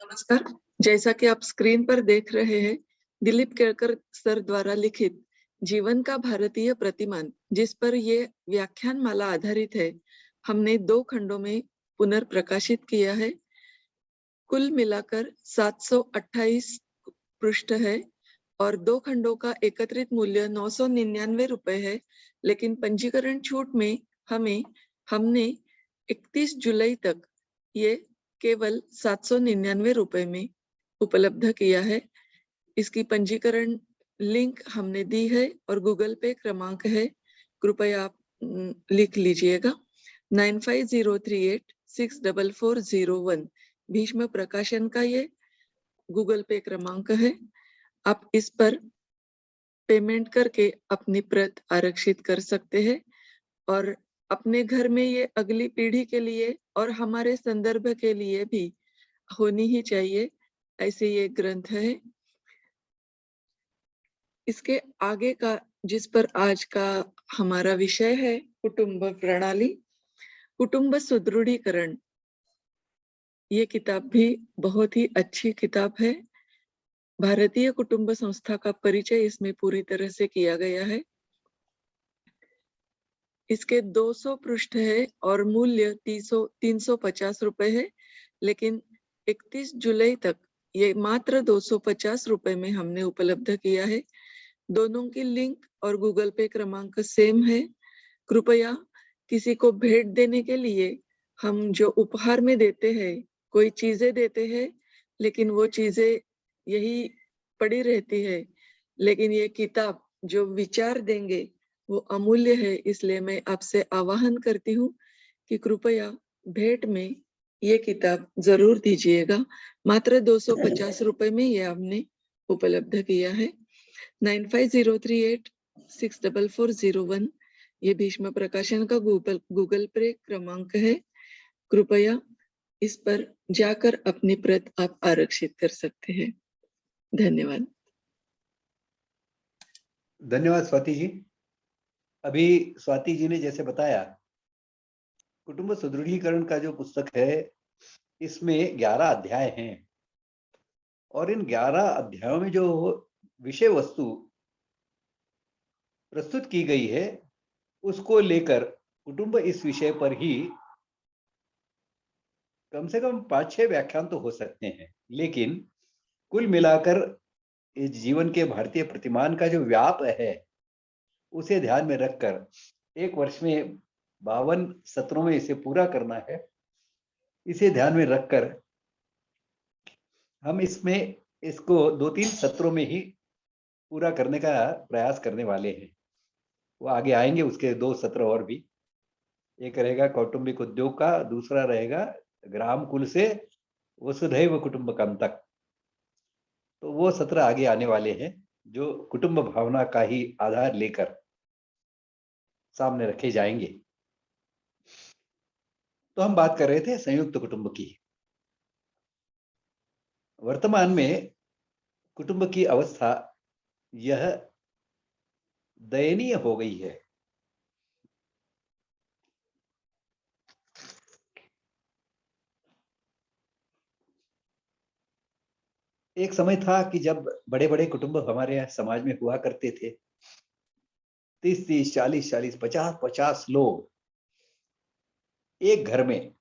नमस्कार। जैसा कि आप स्क्रीन पर देख रहे हैं, दिलीप केळकर सर द्वारा लिखित जीवन का भारतीय प्रतिमान, जिस पर ये व्याख्यान माला आधारित है, हमने 2 खंडों में पुनर्प्रकाशित किया है। कुल मिलाकर 728 पृष्ठ है और 2 खंडों का एकत्रित मूल्य 999 रुपए है, लेकिन पंजीकरण छूट में हमने 31 जुलाई तक ये केवल 799 रुपए में उपलब्ध किया है। इसकी पंजीकरण लिंक हमने दी है और गूगल पे क्रमांक है, कृपया आप लिख लीजिएगा 9503864401। भीष्म प्रकाशन का ये गूगल पे क्रमांक है। आप इस पर पेमेंट करके अपनी प्रत आरक्षित कर सकते हैं और अपने घर में ये अगली पीढ़ी के लिए और हमारे संदर्भ के लिए भी होनी ही चाहिए, ऐसे ये ग्रंथ है। इसके आगे का, जिस पर आज का हमारा विषय है, कुटुंब प्रणाली, कुटुंब सुदृढ़ीकरण, ये किताब भी बहुत ही अच्छी किताब है। भारतीय कुटुंब संस्था का परिचय इसमें पूरी तरह से किया गया है। इसके 200 पृष्ठ है और मूल्य 350 रुपए है, लेकिन 31 जुलाई तक ये मात्र 250 रुपए में हमने उपलब्ध किया है। दोनों की लिंक और गूगल पे क्रमांक सेम है। कृपया किसी को भेंट देने के लिए हम जो उपहार में देते हैं, कोई चीजें देते हैं, लेकिन वो चीजें यही पड़ी रहती है, लेकिन ये किताब जो विचार देंगे वो अमूल्य है। इसलिए मैं आपसे आह्वान करती हूँ कि कृपया भेंट में ये किताब जरूर दीजिएगा। मात्र 250 रुपए में ये हमने उपलब्ध किया है। 9503864401 ये भीष्म प्रकाशन का गूगल पे क्रमांक है। कृपया इस पर जाकर अपनी प्रत आप आरक्षित कर सकते हैं। धन्यवाद। धन्यवाद स्वाति जी। अभी स्वाति जी ने जैसे बताया, कुटुंब सुदृढ़ीकरण का जो पुस्तक है, इसमें 11 अध्याय हैं और इन 11 अध्यायों में जो विषय वस्तु प्रस्तुत की गई है, उसको लेकर कुटुंब इस विषय पर ही कम से कम 5-6 व्याख्यान तो हो सकते हैं, लेकिन कुल मिलाकर इस जीवन के भारतीय प्रतिमान का जो व्याप है, उसे ध्यान में रखकर 1 वर्ष में 52 सत्रों में इसे पूरा करना है। इसे ध्यान में रखकर हम इसको 2-3 सत्रों में ही पूरा करने का प्रयास करने वाले हैं। वो आगे आएंगे, उसके 2 सत्र और भी। एक रहेगा कौटुंबिक उद्योग का, दूसरा रहेगा ग्राम कुल से वसुधैव कुटुंबकम तक। तो वो सत्र आगे आने वाले हैं, जो कुटुंब भावना का ही आधार लेकर सामने रखे जाएंगे। तो हम बात कर रहे थे संयुक्त कुटुंब की। वर्तमान में कुटुंब की अवस्था यह दयनीय हो गई है। एक समय था कि जब बड़े बड़े कुटुंब हमारे यहाँ समाज में हुआ करते थे, 30-30, 40-40, 50-50 लोग एक घर में,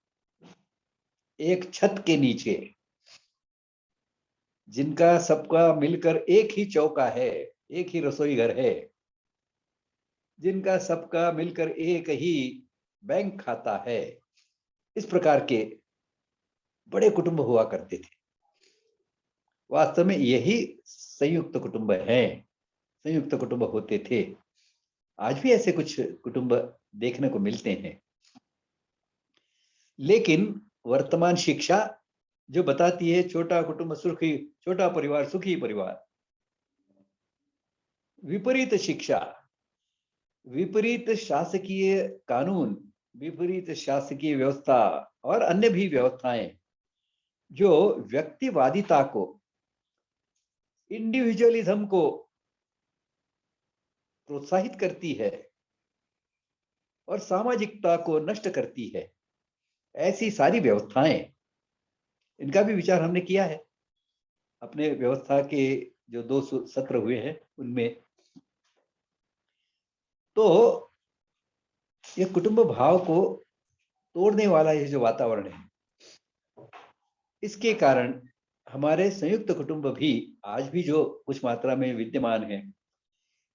एक छत के नीचे, जिनका सबका मिलकर एक ही चौका है, एक ही रसोई घर है, जिनका सबका मिलकर एक ही बैंक खाता है, इस प्रकार के बड़े कुटुंब हुआ करते थे। वास्तव में यही संयुक्त कुटुंब है, संयुक्त कुटुंब होते थे। आज भी ऐसे कुछ कुटुंब देखने को मिलते हैं, लेकिन वर्तमान शिक्षा जो बताती है छोटा कुटुंब सुखी, छोटा परिवार सुखी परिवार, विपरीत शिक्षा, विपरीत शासकीय कानून, विपरीत शासकीय व्यवस्था और अन्य भी व्यवस्थाएं जो व्यक्तिवादिता को, इंडिविजुअलिज्म को प्रोत्साहित करती है और सामाजिकता को नष्ट करती है, ऐसी सारी व्यवस्थाएं, इनका भी विचार हमने किया है अपने व्यवस्था के जो 2 सत्र हुए हैं उनमें। तो ये कुटुंब भाव को तोड़ने वाला ये जो वातावरण है, इसके कारण हमारे संयुक्त कुटुंब भी आज भी जो कुछ मात्रा में विद्यमान है,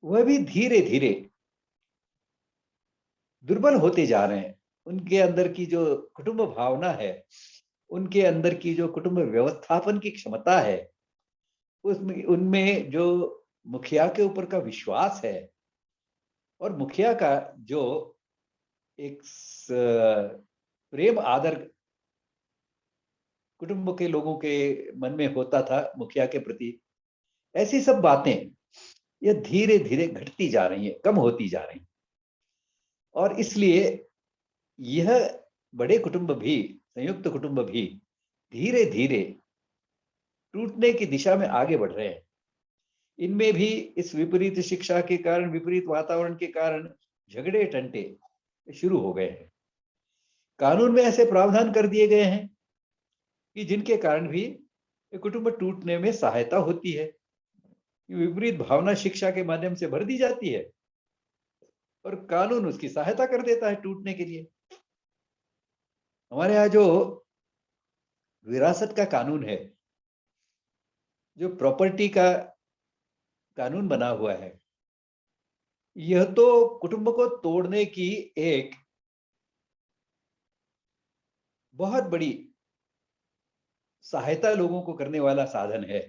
वह भी धीरे धीरे दुर्बल होते जा रहे हैं। उनके अंदर की जो कुटुंब भावना है, उनके अंदर की जो कुटुंब व्यवस्थापन की क्षमता है, उसमें उनमें जो मुखिया के ऊपर का विश्वास है और मुखिया का जो एक प्रेम आदर कुटुंब के लोगों के मन में होता था मुखिया के प्रति, ऐसी सब बातें ये धीरे धीरे घटती जा रही हैं, कम होती जा रही हैं। और इसलिए यह बड़े कुटुंब भी, संयुक्त कुटुंब भी धीरे धीरे टूटने की दिशा में आगे बढ़ रहे हैं। इनमें भी इस विपरीत शिक्षा के कारण, विपरीत वातावरण के कारण झगड़े टंटे शुरू हो गए हैं। कानून में ऐसे प्रावधान कर दिए गए हैं कि जिनके कारण भी कुटुंब टूटने में सहायता होती है। विपरीत भावना शिक्षा के माध्यम से भर दी जाती है और कानून उसकी सहायता कर देता है टूटने के लिए। हमारे यहाँ जो विरासत का कानून है, जो प्रॉपर्टी का कानून बना हुआ है, यह तो कुटुंब को तोड़ने की एक बहुत बड़ी सहायता लोगों को करने वाला साधन है।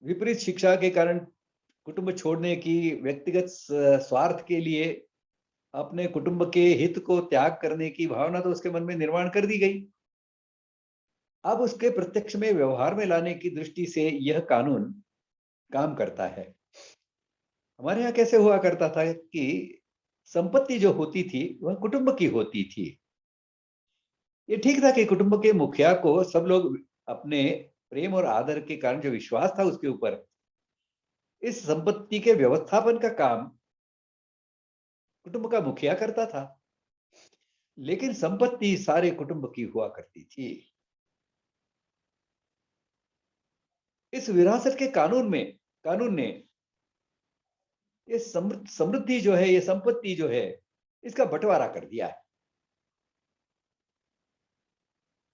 विपरीत शिक्षा के कारण कुटुंब छोड़ने की, व्यक्तिगत स्वार्थ के लिए अपने कुटुंब के हित को त्याग करने की भावना तो उसके मन में निर्माण कर दी गई। अब उसके प्रत्यक्ष में व्यवहार में लाने की दृष्टि से यह कानून काम करता है। हमारे यहाँ कैसे हुआ करता था कि संपत्ति जो होती थी वह कुटुंब की होती थी। ये ठीक था कि कुटुंब के मुखिया को सब लोग अपने प्रेम और आदर के कारण जो विश्वास था उसके ऊपर, इस संपत्ति के व्यवस्थापन का काम कुटुंब का मुखिया करता था। लेकिन संपत्ति सारे कुटुंब की हुआ करती थी। इस विरासत के कानून ने ये समृद्धि जो है, ये संपत्ति जो है, इसका बंटवारा कर दिया है।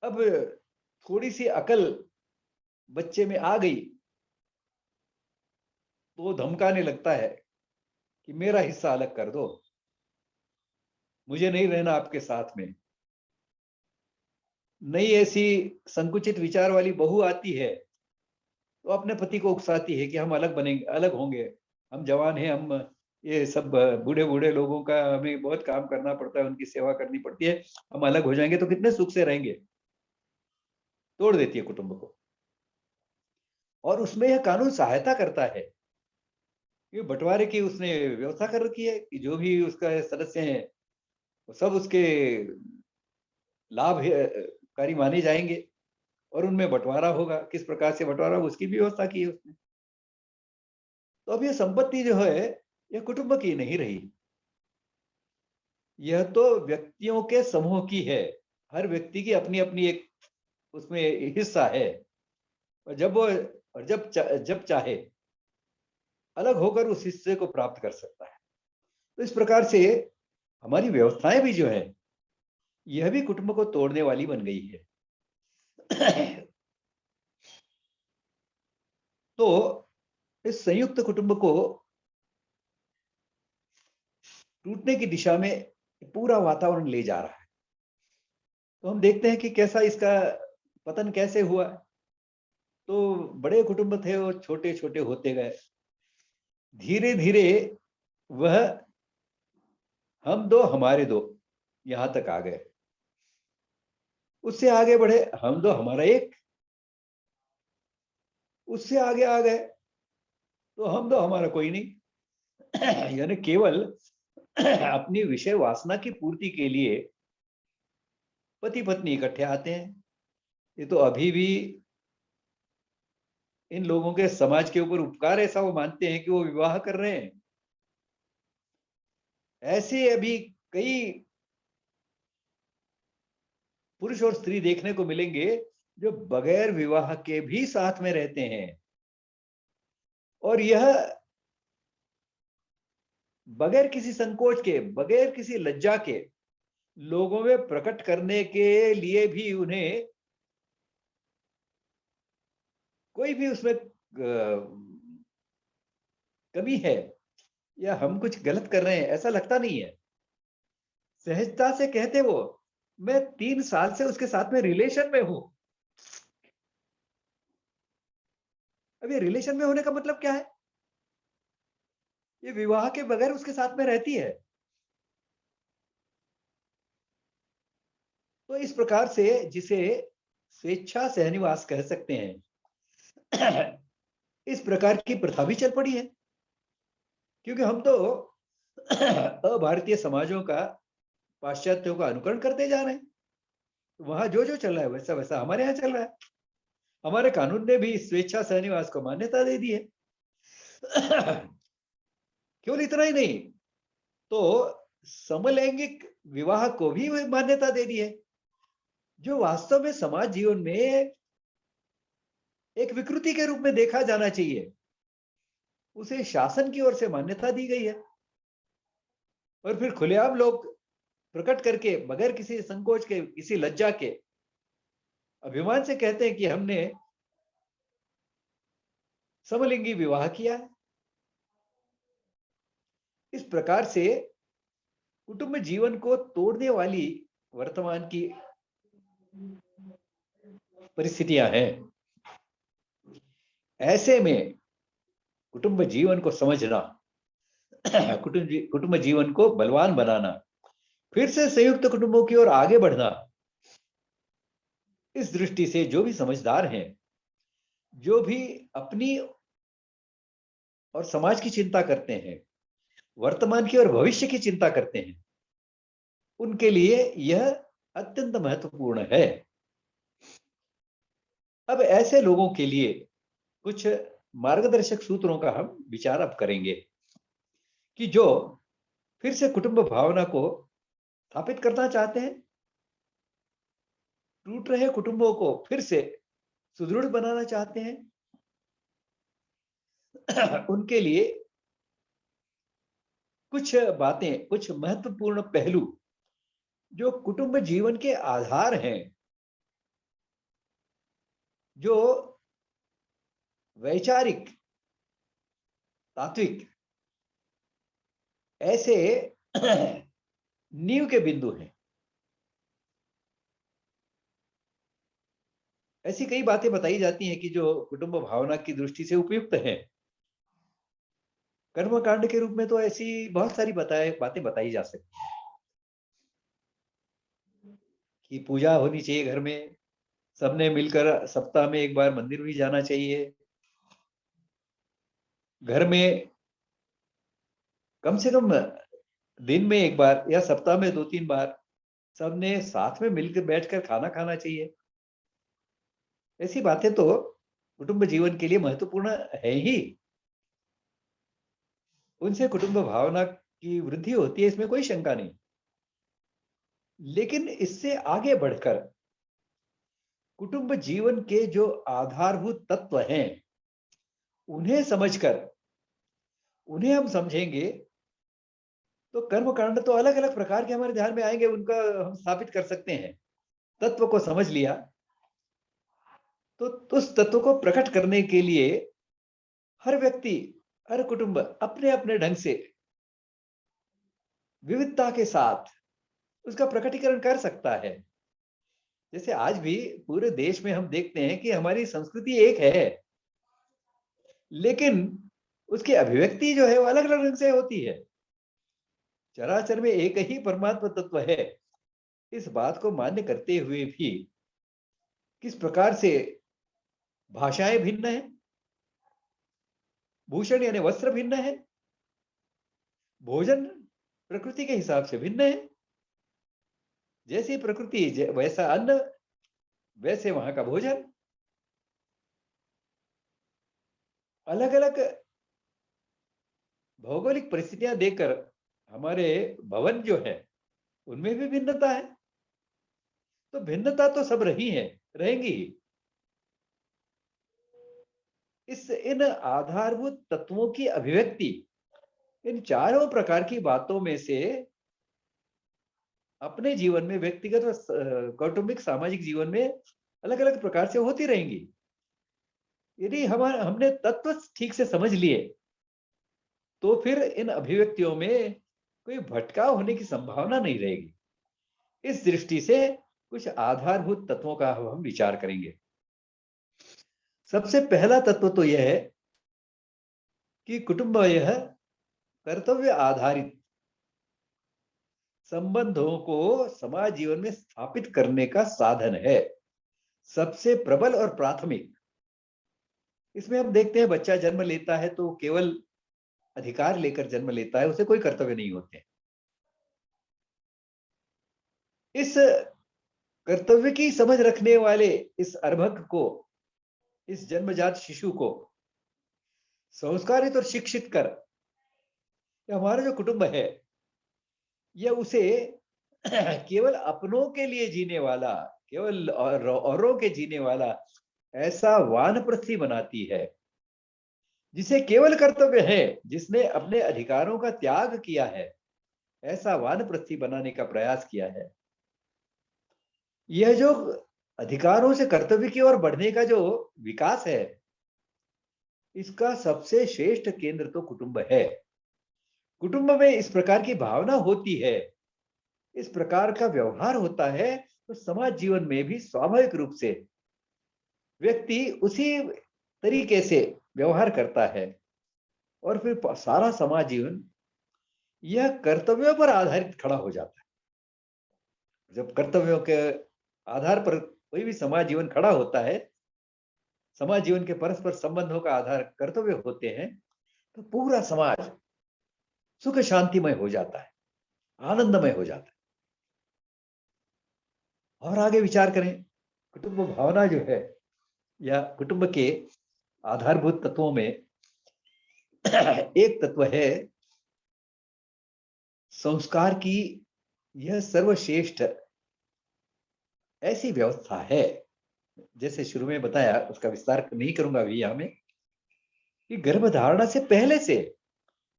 अब थोड़ी सी अकल बच्चे में आ गई तो वो धमकाने लगता है कि मेरा हिस्सा अलग कर दो, मुझे नहीं रहना आपके साथ में। नई ऐसी संकुचित विचार वाली बहू आती है तो अपने पति को उकसाती है कि हम अलग बनेंगे, अलग होंगे, हम जवान हैं, हम ये सब बूढ़े बूढ़े लोगों का हमें बहुत काम करना पड़ता है, उनकी सेवा करनी पड़ती है, हम अलग हो जाएंगे तो कितने सुख से रहेंगे। तोड़ देती है कुटुंब को। और उसमें यह कानून सहायता करता है कि बंटवारे की उसने व्यवस्था कर रखी है कि जो भी उसका सदस्य हैं वो सब उसके लाभकारी माने जाएंगे और उनमें बंटवारा होगा। किस प्रकार से बंटवारा होगा उसकी भी व्यवस्था की है उसने। तो अब ये संपत्ति जो है यह कुटुंब की नहीं रही, यह तो व्यक्तियों के समूह की है। हर व्यक्ति की अपनी अपनी एक उसमें हिस्सा है और जब चाहे अलग होकर उस हिस्से को प्राप्त कर सकता है। तो इस प्रकार से हमारी व्यवस्थाएं भी जो है यह भी कुटुंब को तोड़ने वाली बन गई है। तो इस संयुक्त कुटुंब को टूटने की दिशा में पूरा वातावरण ले जा रहा है। तो हम देखते हैं कि कैसा इसका पतन कैसे हुआ। तो बड़े कुटुंब थे वो छोटे छोटे होते गए, धीरे धीरे वह हम दो हमारे दो यहां तक आ गए। उससे आगे बढ़े हम दो हमारा एक, उससे आगे आ गए तो हम दो हमारा कोई नहीं। यानी केवल अपनी विषय वासना की पूर्ति के लिए पति पत्नी इकट्ठे आते हैं। ये तो अभी भी इन लोगों के समाज के ऊपर उपकार ऐसा वो मानते हैं कि वो विवाह कर रहे हैं। ऐसे अभी कई पुरुष और स्त्री देखने को मिलेंगे जो बगैर विवाह के भी साथ में रहते हैं। और यह बगैर किसी संकोच के, बगैर किसी लज्जा के, लोगों में प्रकट करने के लिए भी उन्हें कोई भी उसमें कमी है या हम कुछ गलत कर रहे हैं ऐसा लगता नहीं है। सहजता से कहते वो, मैं 3 साल से उसके साथ में रिलेशन में हूं। अब ये रिलेशन में होने का मतलब क्या है? ये विवाह के बगैर उसके साथ में रहती है। तो इस प्रकार से जिसे स्वेच्छा सहनिवास कह सकते हैं, इस प्रकार की प्रथा भी चल पड़ी है। क्योंकि हम तो अभारतीय समाजों का, पाश्चात्यों का अनुकरण करते जा रहे हैं। वहां जो जो चल रहा है वैसा वैसा हमारे यहाँ चल रहा है। हमारे कानून ने भी स्वेच्छा सहनिवास को मान्यता दे दी है। केवल इतना ही नहीं, तो समलैंगिक विवाह को भी मान्यता दे दी है, जो वास्तव में समाज जीवन में एक विकृति के रूप में देखा जाना चाहिए, उसे शासन की ओर से मान्यता दी गई है। और फिर खुलेआम लोग प्रकट करके बगैर किसी संकोच के, किसी लज्जा के, अभिमान से कहते हैं कि हमने समलिंगी विवाह किया है। इस प्रकार से कुटुंब जीवन को तोड़ने वाली वर्तमान की परिस्थितियां हैं। ऐसे में कुटुंब जीवन को समझना, कुटुंब जीवन को बलवान बनाना, फिर से संयुक्त कुटुंबों की ओर आगे बढ़ना, इस दृष्टि से जो भी समझदार हैं, जो भी अपनी और समाज की चिंता करते हैं, वर्तमान की और भविष्य की चिंता करते हैं, उनके लिए यह अत्यंत महत्वपूर्ण है। अब ऐसे लोगों के लिए कुछ मार्गदर्शक सूत्रों का हम विचार अब करेंगे कि जो फिर से कुटुंब भावना को स्थापित करना चाहते हैं, टूट रहे कुटुंबों को फिर से सुदृढ़ बनाना चाहते हैं, उनके लिए कुछ बातें, कुछ महत्वपूर्ण पहलू जो कुटुंब जीवन के आधार हैं, जो वैचारिक, तात्विक, ऐसे नींव के बिंदु हैं। ऐसी कई बातें बताई जाती हैं कि जो कुटुंब भावना की दृष्टि से उपयुक्त हैं। कर्मकांड के रूप में तो ऐसी बहुत सारी बातें बताई जा सकती हैं कि पूजा होनी चाहिए घर में, सबने मिलकर सप्ताह में एक बार मंदिर भी जाना चाहिए, घर में कम से कम दिन में एक बार या सप्ताह में 2-3 बार सबने साथ में मिलकर बैठकर खाना खाना चाहिए। ऐसी बातें तो कुटुंब जीवन के लिए महत्वपूर्ण है ही। उनसे कुटुंब भावना की वृद्धि होती है, इसमें कोई शंका नहीं। लेकिन इससे आगे बढ़कर कुटुंब जीवन के जो आधारभूत तत्व हैं, उन्हें समझकर, उन्हें हम समझेंगे तो कर्म कांड तो अलग अलग प्रकार के हमारे ध्यान में आएंगे, उनका हम स्थापित कर सकते हैं। तत्व को समझ लिया तो उस तत्व को प्रकट करने के लिए हर व्यक्ति, हर कुटुंब अपने अपने ढंग से विविधता के साथ उसका प्रकटीकरण कर सकता है। जैसे आज भी पूरे देश में हम देखते हैं कि हमारी संस्कृति एक है, लेकिन उसकी अभिव्यक्ति जो है वो अलग अलग ढंग से होती है। चराचर में एक ही परमात्मा तत्व है, इस बात को मान्य करते हुए भी किस प्रकार से भाषाएं भिन्न है, भूषण यानी वस्त्र भिन्न है, भोजन प्रकृति के हिसाब से भिन्न है। जैसी प्रकृति वैसा अन्न, वैसे वहां का भोजन। अलग अलग भौगोलिक परिस्थितियां देखकर हमारे भवन जो है उनमें भी भिन्नता है। तो भिन्नता तो सब रही है, रहेंगी। इन आधारभूत तत्वों की अभिव्यक्ति इन चारों प्रकार की बातों में से अपने जीवन में, व्यक्तिगत और कौटुंबिक सामाजिक जीवन में अलग अलग प्रकार से होती रहेंगी। यदि हमने तत्व ठीक से समझ लिए तो फिर इन अभिव्यक्तियों में कोई भटकाव होने की संभावना नहीं रहेगी। इस दृष्टि से कुछ आधारभूत तत्वों का हम विचार करेंगे। सबसे पहला तत्व तो यह है कि कुटुंब यह कर्तव्य आधारित संबंधों को समाज जीवन में स्थापित करने का साधन है, सबसे प्रबल और प्राथमिक। इसमें हम देखते हैं बच्चा जन्म लेता है तो केवल अधिकार लेकर जन्म लेता है, उसे कोई कर्तव्य नहीं होते। इस कर्तव्य की समझ रखने वाले इस अर्भक को, इस जन्मजात शिशु को संस्कारित और शिक्षित कर हमारा जो कुटुंब है यह उसे केवल अपनों के लिए जीने वाला, केवल औरों के जीने वाला ऐसा वानप्रस्थी बनाती है, जिसे केवल कर्तव्य है, जिसने अपने अधिकारों का त्याग किया है, ऐसा वानप्रस्थी बनाने का प्रयास किया है। यह जो अधिकारों से कर्तव्य की ओर बढ़ने का जो विकास है, इसका सबसे श्रेष्ठ केंद्र तो कुटुंब है। कुटुंब में इस प्रकार की भावना होती है, इस प्रकार का व्यवहार होता है, तो समाज जीवन में भी स्वाभाविक रूप से व्यक्ति उसी तरीके से व्यवहार करता है और फिर सारा समाज जीवन यह कर्तव्यों पर आधारित खड़ा हो जाता है। जब कर्तव्यों के आधार पर कोई भी समाज जीवन खड़ा होता है, समाज जीवन के परस्पर संबंधों का आधार कर्तव्य होते हैं, तो पूरा समाज सुख शांतिमय हो जाता है, आनंदमय हो जाता है। और आगे विचार करें, कुटुंब भावना जो है या कुटुंब के आधारभूत तत्वों में एक तत्व है संस्कार की यह सर्वश्रेष्ठ ऐसी व्यवस्था है। जैसे शुरू में बताया, उसका विस्तार नहीं करूंगा अभी यहां में, कि गर्भधारणा से पहले से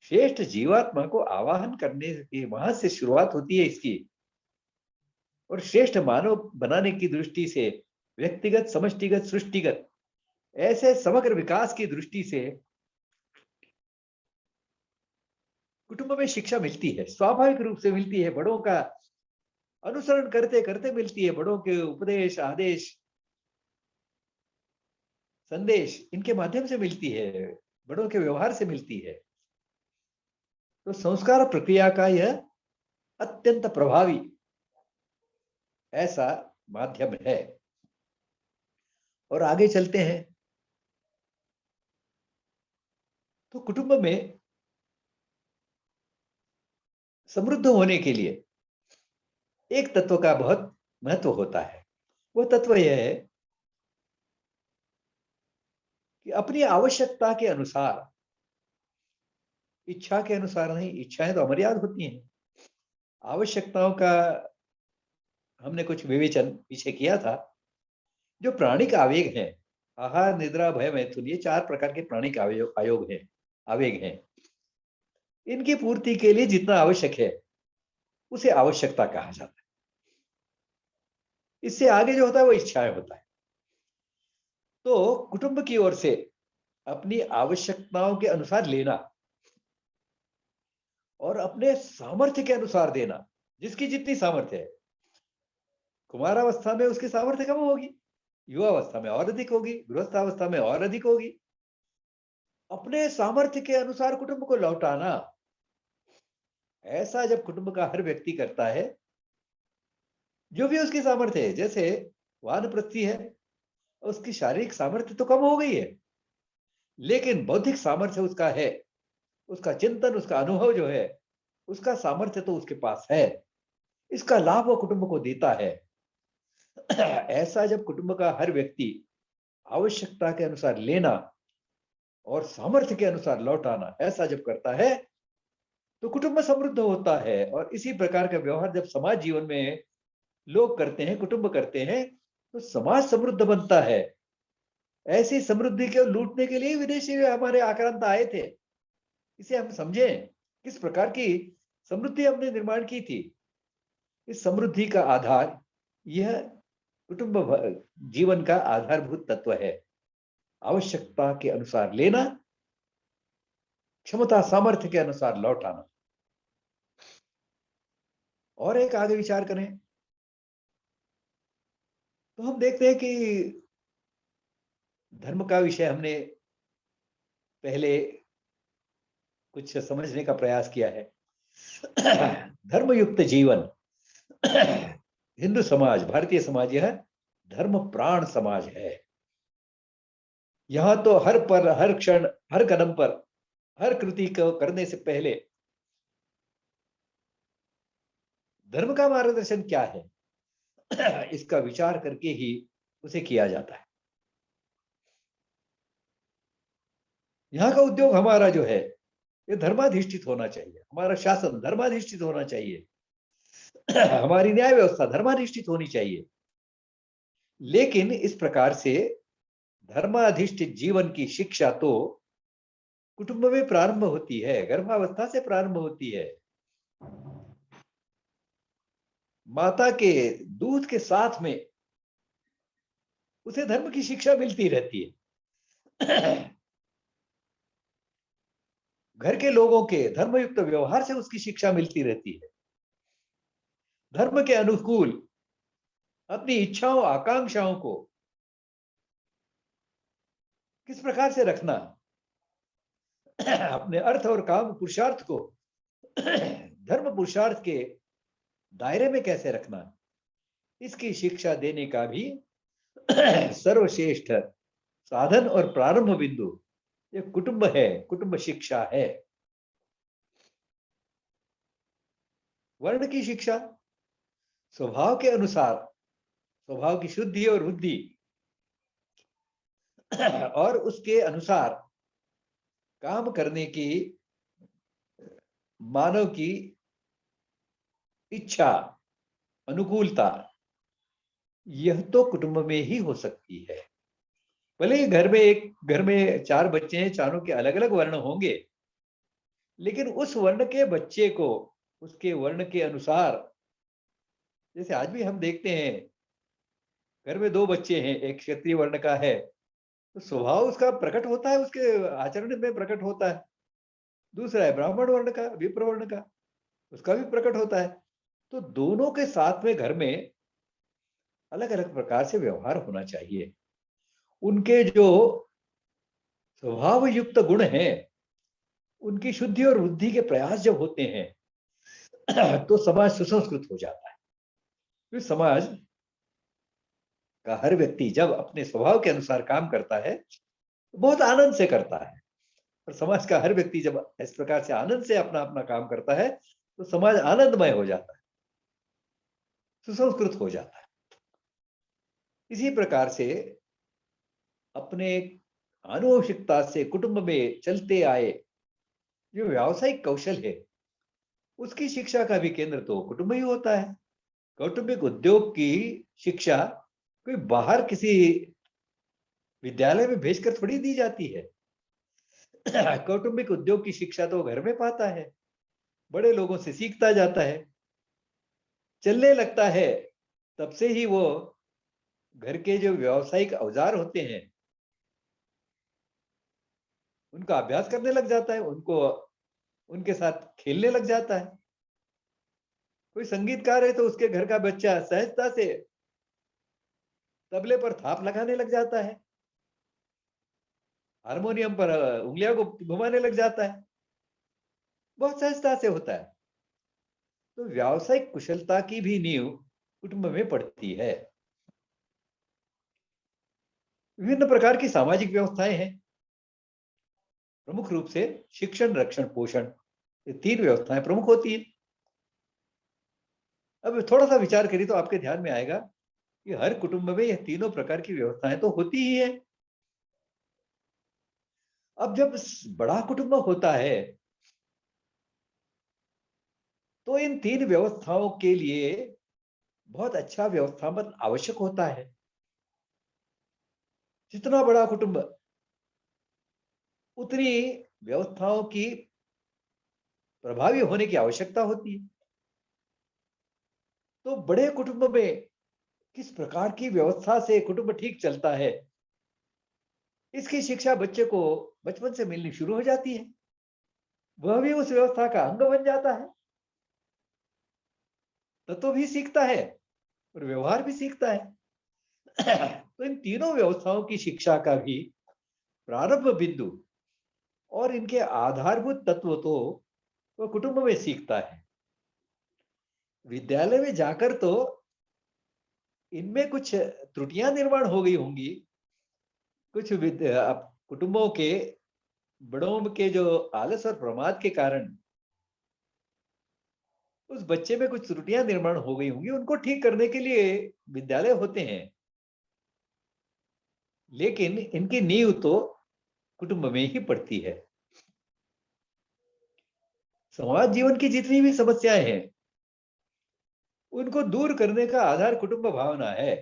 श्रेष्ठ जीवात्मा को आवाहन करने की वहां से शुरुआत होती है इसकी, और श्रेष्ठ मानव बनाने की दृष्टि से व्यक्तिगत, समष्टिगत, सृष्टिगत ऐसे समग्र विकास की दृष्टि से कुटुंब में शिक्षा मिलती है, स्वाभाविक रूप से मिलती है। बड़ों का अनुसरण करते करते मिलती है, बड़ों के उपदेश, आदेश, संदेश इनके माध्यम से मिलती है, बड़ों के व्यवहार से मिलती है। तो संस्कार प्रक्रिया का यह अत्यंत प्रभावी ऐसा माध्यम है। और आगे चलते हैं तो कुटुंब में समृद्ध होने के लिए एक तत्व का बहुत महत्व होता है। वो तत्व यह है कि अपनी आवश्यकता के अनुसार, इच्छा के अनुसार नहीं, इच्छाएं तो अमर्याद होती हैं, आवश्यकताओं का हमने कुछ विवेचन पीछे किया था। जो प्राणिक आवेग हैं, आहार, निद्रा, भय, मैथुन, ये 4 प्रकार के प्राणिक आयोग हैं, आवेग हैं। इनकी पूर्ति के लिए जितना आवश्यक है उसे आवश्यकता कहा जाता है। इससे आगे जो होता है वो इच्छाएं होता है। तो कुटुंब की ओर से अपनी आवश्यकताओं के अनुसार लेना और अपने सामर्थ्य के अनुसार देना, जिसकी जितनी सामर्थ्य है। कुमारावस्था में उसकी सामर्थ्य कम होगी, युवावस्था में और अधिक होगी, गृहस्थावस्था में और अधिक होगी। अपने सामर्थ्य के अनुसार कुटुंब को लौटाना, ऐसा जब कुटुंब का हर व्यक्ति करता है, जो भी उसकी सामर्थ्य है, जैसे वानप्रस्थी है, उसकी शारीरिक सामर्थ्य तो कम हो गई है, लेकिन बौद्धिक सामर्थ्य उसका है, उसका चिंतन, उसका अनुभव जो है, उसका सामर्थ्य तो उसके पास है। इसका लाभ वो कुटुंब को देता है। ऐसा जब कुटुंब का हर व्यक्ति आवश्यकता के अनुसार लेना और सामर्थ्य के अनुसार लौटाना, ऐसा जब करता है तो कुटुंब समृद्ध होता है। और इसी प्रकार का व्यवहार जब समाज जीवन में लोग करते हैं, कुटुंब करते हैं, तो समाज समृद्ध बनता है। ऐसी समृद्धि को लूटने के लिए विदेशी हमारे आक्रांत आए थे। इसे हम समझें किस प्रकार की समृद्धि हमने निर्माण की थी। इस समृद्धि का आधार यह कुटुंब जीवन का आधारभूत तत्व है। आवश्यकता के अनुसार लेना, क्षमता सामर्थ्य के अनुसार लौटाना। और एक आगे विचार करें तो हम देखते हैं कि धर्म का विषय हमने पहले कुछ समझने का प्रयास किया है। धर्मयुक्त जीवन। हिंदू समाज, भारतीय समाज यह धर्म प्राण समाज है। यहां तो हर पर, हर क्षण, हर कदम पर, हर कृति को करने से पहले धर्म का मार्गदर्शन क्या है इसका विचार करके ही उसे किया जाता है। यहाँ का उद्योग हमारा जो है ये धर्माधिष्ठित होना चाहिए। हमारा शासन धर्माधिष्ठित होना चाहिए। हमारी न्याय व्यवस्था धर्माधिष्ठित होनी चाहिए। लेकिन इस प्रकार से धर्माधिष्ठित जीवन की शिक्षा तो कुटुंब में प्रारंभ होती है, गर्भावस्था से प्रारंभ होती है। माता के दूध के साथ में उसे धर्म की शिक्षा मिलती रहती है। घर के लोगों के धर्मयुक्त व्यवहार से उसकी शिक्षा मिलती रहती है। धर्म के अनुकूल अपनी इच्छाओं आकांक्षाओं को किस प्रकार से रखना, अपने अर्थ और काम पुरुषार्थ को धर्म पुरुषार्थ के दायरे में कैसे रखना, इसकी शिक्षा देने का भी सर्वश्रेष्ठ साधन और प्रारंभ बिंदु ये कुटुंब है, कुटुंब शिक्षा है। वर्ण की शिक्षा स्वभाव के अनुसार, स्वभाव की शुद्धि और बुद्धि और उसके अनुसार काम करने की मानव की इच्छा, अनुकूलता, यह तो कुटुंब में ही हो सकती है। भले ही घर में 4 बच्चे हैं, चारों के अलग अलग वर्ण होंगे, लेकिन उस वर्ण के बच्चे को उसके वर्ण के अनुसार, जैसे आज भी हम देखते हैं घर में 2 बच्चे हैं, एक क्षत्रिय वर्ण का है तो स्वभाव उसका प्रकट होता है, उसके आचरण में प्रकट होता है। दूसरा है ब्राह्मण वर्ण का, विप्र वर्ण का, उसका भी प्रकट होता है। तो दोनों के साथ में घर में अलग अलग प्रकार से व्यवहार होना चाहिए। उनके जो स्वभाव युक्त गुण हैं, उनकी शुद्धि और वृद्धि के प्रयास जब होते हैं तो समाज सुसंस्कृत हो जाता है। तो समाज का हर व्यक्ति जब अपने स्वभाव के अनुसार काम करता है तो बहुत आनंद से करता है। और समाज का हर व्यक्ति जब इस प्रकार से आनंद से अपना अपना काम करता है तो समाज आनंदमय हो जाता है, सुसंस्कृत हो जाता है। इसी प्रकार से अपने आनुवंशिकता से कुटुंब में चलते आए जो व्यावसायिक कौशल है, उसकी शिक्षा का भी केंद्र तो कुटुंब ही होता है। कौटुंबिक उद्योग की शिक्षा कोई बाहर किसी विद्यालय में भेजकर थोड़ी दी जाती है। कौटुंबिक उद्योग की शिक्षा तो घर में पाता है, बड़े लोगों से सीखता जाता है, चलने लगता है। तब से ही वो घर के जो व्यावसायिक औजार होते हैं उनका अभ्यास करने लग जाता है, उनको उनके साथ खेलने लग जाता है। कोई संगीतकार है तो उसके घर का बच्चा सहजता से तबले पर थाप लगाने लग जाता है, हारमोनियम पर उंगलियों को घुमाने लग जाता है, बहुत सहजता से होता है। तो व्यावसायिक कुशलता की भी नींव कुटुंब में पड़ती है। विभिन्न प्रकार की सामाजिक व्यवस्थाएं हैं। प्रमुख रूप से शिक्षण, रक्षण, पोषण, ये 3 व्यवस्थाएं प्रमुख होती है। अब थोड़ा सा विचार करिए तो आपके ध्यान में आएगा कि हर कुटुंब में यह तीनों प्रकार की व्यवस्थाएं तो होती ही है। अब जब बड़ा कुटुंब होता है तो इन 3 व्यवस्थाओं के लिए बहुत अच्छा व्यवस्थापन आवश्यक होता है। जितना बड़ा कुटुंब उतनी व्यवस्थाओं की प्रभावी होने की आवश्यकता होती है। तो बड़े कुटुंब में किस प्रकार की व्यवस्था से कुटुंब ठीक चलता है, इसकी शिक्षा बच्चे को बचपन से मिलनी शुरू हो जाती है। वह भी उस व्यवस्था का अंग बन जाता है, तत्व भी सीखता है और व्यवहार भी सीखता है। तो इन तीनों व्यवस्थाओं की शिक्षा का भी प्रारंभ बिंदु और इनके आधारभूत तत्व तो वह कुटुंब में सीखता है। विद्यालय में जाकर तो इनमें कुछ त्रुटियां निर्माण हो गई होंगी, कुछ कुटुंबों के बड़ों के जो आलस और प्रमाद के कारण उस बच्चे में कुछ त्रुटियां निर्माण हो गई होंगी, उनको ठीक करने के लिए विद्यालय होते हैं। लेकिन इनकी नींव तो कुटुंब में ही पड़ती है। समाज जीवन की जितनी भी समस्याएं हैं, उनको दूर करने का आधार कुटुंब भावना है।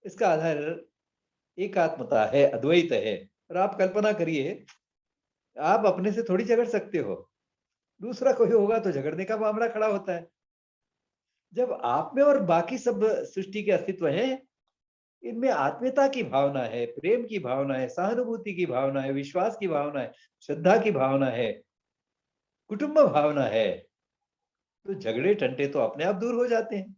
इसका आधार एकात्मता है, अद्वैत है। और आप कल्पना करिए, आप अपने से थोड़ी झगड़ सकते हो, दूसरा कोई होगा तो झगड़ने का मामला खड़ा होता है। जब आप में और बाकी सब सृष्टि के अस्तित्व है, इनमें आत्मीयता की भावना है, प्रेम की भावना है, सहानुभूति की भावना है, विश्वास की भावना है, श्रद्धा की भावना है, कुटुंब भावना है, तो झगड़े टंटे तो अपने आप दूर हो जाते हैं।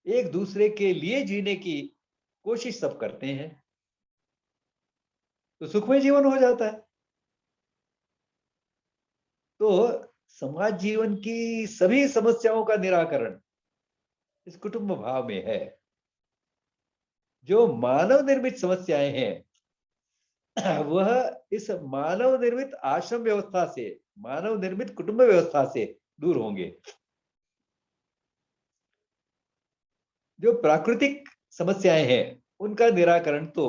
एक दूसरे के लिए जीने की कोशिश सब करते हैं, तो सुखमय जीवन हो जाता है। तो समाज जीवन की सभी समस्याओं का निराकरण इस कुटुंब भाव में है। जो मानव निर्मित समस्याएं हैं, वह इस मानव निर्मित आश्रम व्यवस्था से, मानव निर्मित कुटुंब व्यवस्था से दूर होंगे। जो प्राकृतिक समस्याएं हैं, उनका निराकरण तो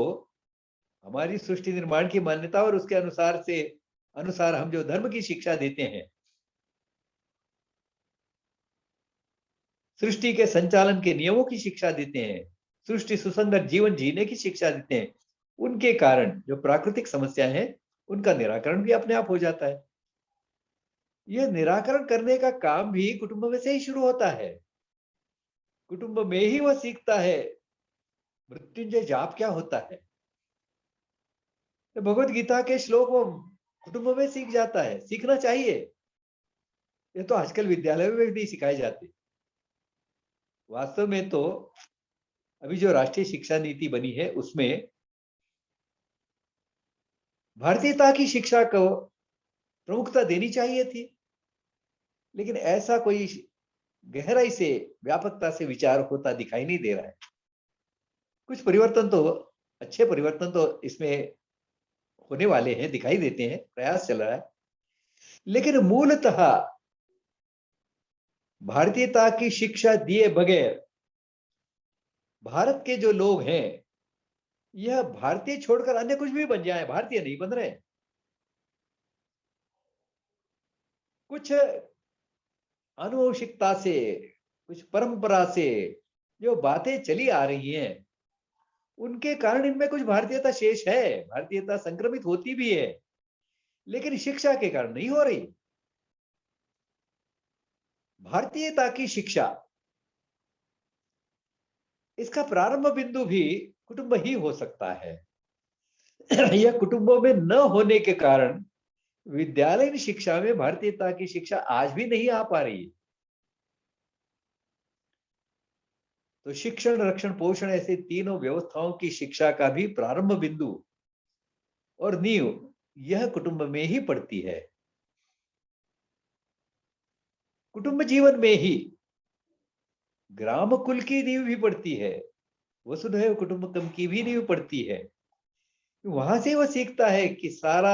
हमारी सृष्टि निर्माण की मान्यता और उसके अनुसार हम जो धर्म की शिक्षा देते हैं, सृष्टि के संचालन के नियमों की शिक्षा देते हैं, सृष्टि सुसंगत जीवन जीने की शिक्षा देते हैं, उनके कारण जो प्राकृतिक समस्याएं हैं, उनका निराकरण भी अपने आप हो जाता है। यह निराकरण करने का काम भी कुटुंब में से ही शुरू होता है। कुटुंब में ही वह सीखता है मृत्युंजय जाप क्या होता है। तो भगवत गीता के श्लोक वो कुटुंब में सीख जाता है, सीखना चाहिए। ये तो आजकल विद्यालय में भी नहीं सिखाए जाते। वास्तव में तो अभी जो राष्ट्रीय शिक्षा नीति बनी है, उसमें भारतीयता की शिक्षा को प्रमुखता देनी चाहिए थी, लेकिन ऐसा कोई गहराई से, व्यापकता से विचार होता दिखाई नहीं दे रहा है। कुछ परिवर्तन तो, अच्छे परिवर्तन तो इसमें होने वाले हैं, दिखाई देते हैं, प्रयास चल रहा है, लेकिन मूलतः भारतीयता की शिक्षा दिए बगैर भारत के जो लोग हैं, यह भारतीय छोड़कर अन्य कुछ भी बन जाए, भारतीय नहीं बन रहे। कुछ आनुवंशिकता से, कुछ परंपरा से जो बातें चली आ रही हैं, उनके कारण इनमें कुछ भारतीयता शेष है, भारतीयता संक्रमित होती भी है, लेकिन शिक्षा के कारण नहीं हो रही। भारतीयता की शिक्षा, इसका प्रारंभ बिंदु भी कुटुंब ही हो सकता है। यह कुटुंबों में न होने के कारण विद्यालयीन शिक्षा में भारतीयता की शिक्षा आज भी नहीं आ पा रही है। तो शिक्षण, रक्षण, पोषण, ऐसे तीनों व्यवस्थाओं की शिक्षा का भी प्रारंभ बिंदु और नींव यह कुटुंब में ही पड़ती है। कुटुंब जीवन में ही ग्राम कुल की नींव भी पड़ती है, वसुधैव कुटुंबकम की भी नींव पड़ती है। वहां से वह सीखता है कि सारा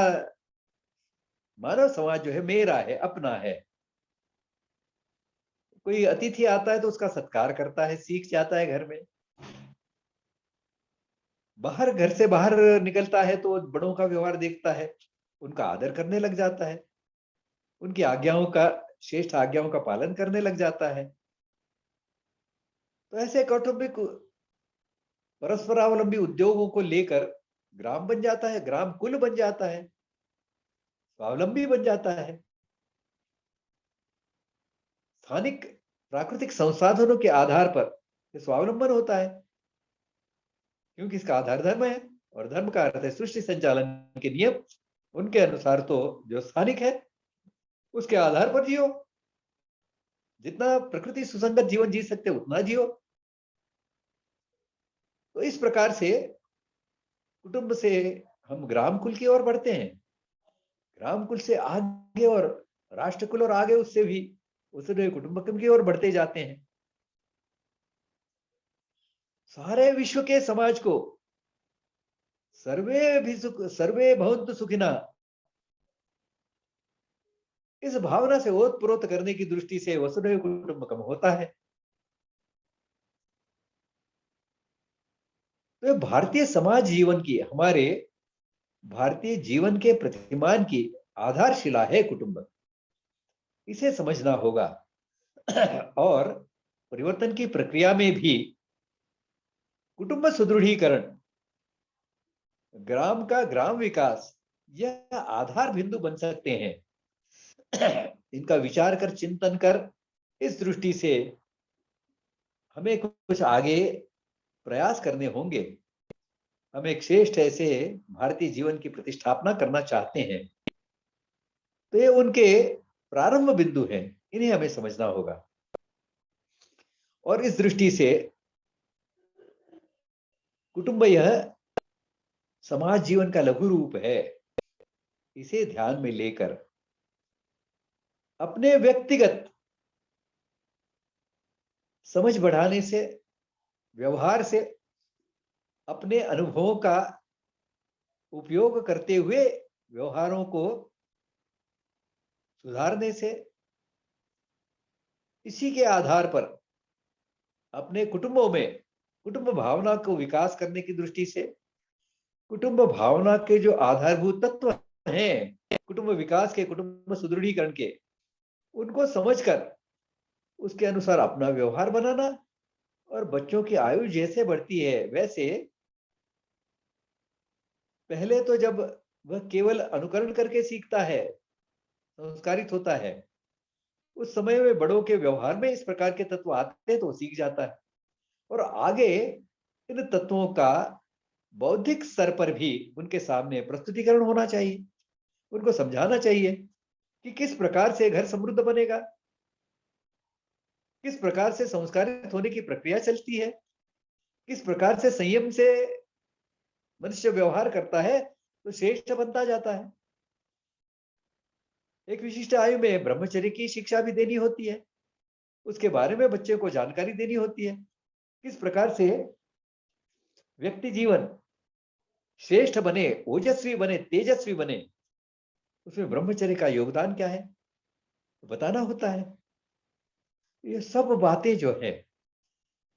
मानव समाज जो है मेरा है, अपना है। कोई अतिथि आता है तो उसका सत्कार करता है, सीख जाता है घर में। बाहर, घर से बाहर निकलता है तो बड़ों का व्यवहार देखता है, उनका आदर करने लग जाता है, उनकी आज्ञाओं का, श्रेष्ठ आज्ञाओं का पालन करने लग जाता है। तो ऐसे कौटुंबिक परस्परावलंबी उद्योगों को लेकर ग्राम बन जाता है, ग्राम कुल बन जाता है, स्वावलंबी बन जाता है। स्थानिक प्राकृतिक संसाधनों के आधार पर स्वावलंबन होता है, क्योंकि इसका आधार धर्म है, और धर्म का अर्थ है सृष्टि संचालन के नियम। उनके अनुसार तो जो स्थानिक है उसके आधार पर जियो, जितना प्रकृति सुसंगत जीवन जी सकते उतना जियो। तो इस प्रकार से कुटुंब से हम ग्राम कुल की ओर बढ़ते हैं, ग्राम कुल से आगे और राष्ट्र कुल, और आगे उससे भी उसने कुटुंबकम की ओर बढ़ते जाते हैं। सारे विश्व के समाज को सर्वे भवन्तु सुखिना, इस भावना से ओतप्रोत करने की दृष्टि से वसुधैव कुटुंबकम होता है। तो भारतीय समाज जीवन की, हमारे भारतीय जीवन के प्रतिमान की आधारशिला है कुटुंब। इसे समझना होगा। और परिवर्तन की प्रक्रिया में भी कुटुंब सुदृढ़ीकरण, ग्राम का ग्राम विकास, यह आधार बिंदु बन सकते हैं। इनका विचार कर, चिंतन कर, इस दृष्टि से हमें कुछ आगे प्रयास करने होंगे। हम एक श्रेष्ठ ऐसे भारतीय जीवन की प्रतिष्ठापना करना चाहते हैं, तो ये उनके प्रारंभ बिंदु हैं, इन्हें हमें समझना होगा। और इस दृष्टि से कुटुंब यह समाज जीवन का लघु रूप है। इसे ध्यान में लेकर अपने व्यक्तिगत समझ बढ़ाने से, व्यवहार से, अपने अनुभवों का उपयोग करते हुए व्यवहारों को सुधारने से, इसी के आधार पर अपने कुटुंबों में कुटुंब भावना को विकास करने की दृष्टि से, कुटुंब भावना के जो आधारभूत तत्व हैं कुटुंब विकास के, कुटुंब सुदृढ़ीकरण के, उनको समझकर उसके अनुसार अपना व्यवहार बनाना। और बच्चों की आयु जैसे बढ़ती है वैसे, पहले तो जब वह केवल अनुकरण करके सीखता है, संस्कारित होता है, उस समय में बड़ों के व्यवहार में इस प्रकार के तत्व आते हैं तो वो सीख जाता है। और आगे इन तत्वों का बौद्धिक स्तर पर भी उनके सामने प्रस्तुतिकरण होना चाहिए। उनको समझाना चाहिए कि किस प्रकार से घर समृद्ध बनेगा, किस प्रकार से संस्कारित होने की प्रक्रिया चलती है, किस प्रकार से संयम से मनुष्य व्यवहार करता है तो श्रेष्ठ बनता जाता है। एक विशिष्ट आयु में ब्रह्मचर्य की शिक्षा भी देनी होती है, उसके बारे में बच्चे को जानकारी देनी होती है। किस प्रकार से व्यक्ति जीवन श्रेष्ठ बने, ओजस्वी बने, तेजस्वी बने, उसमें ब्रह्मचर्य का योगदान क्या है तो बताना होता है। ये सब बातें जो है,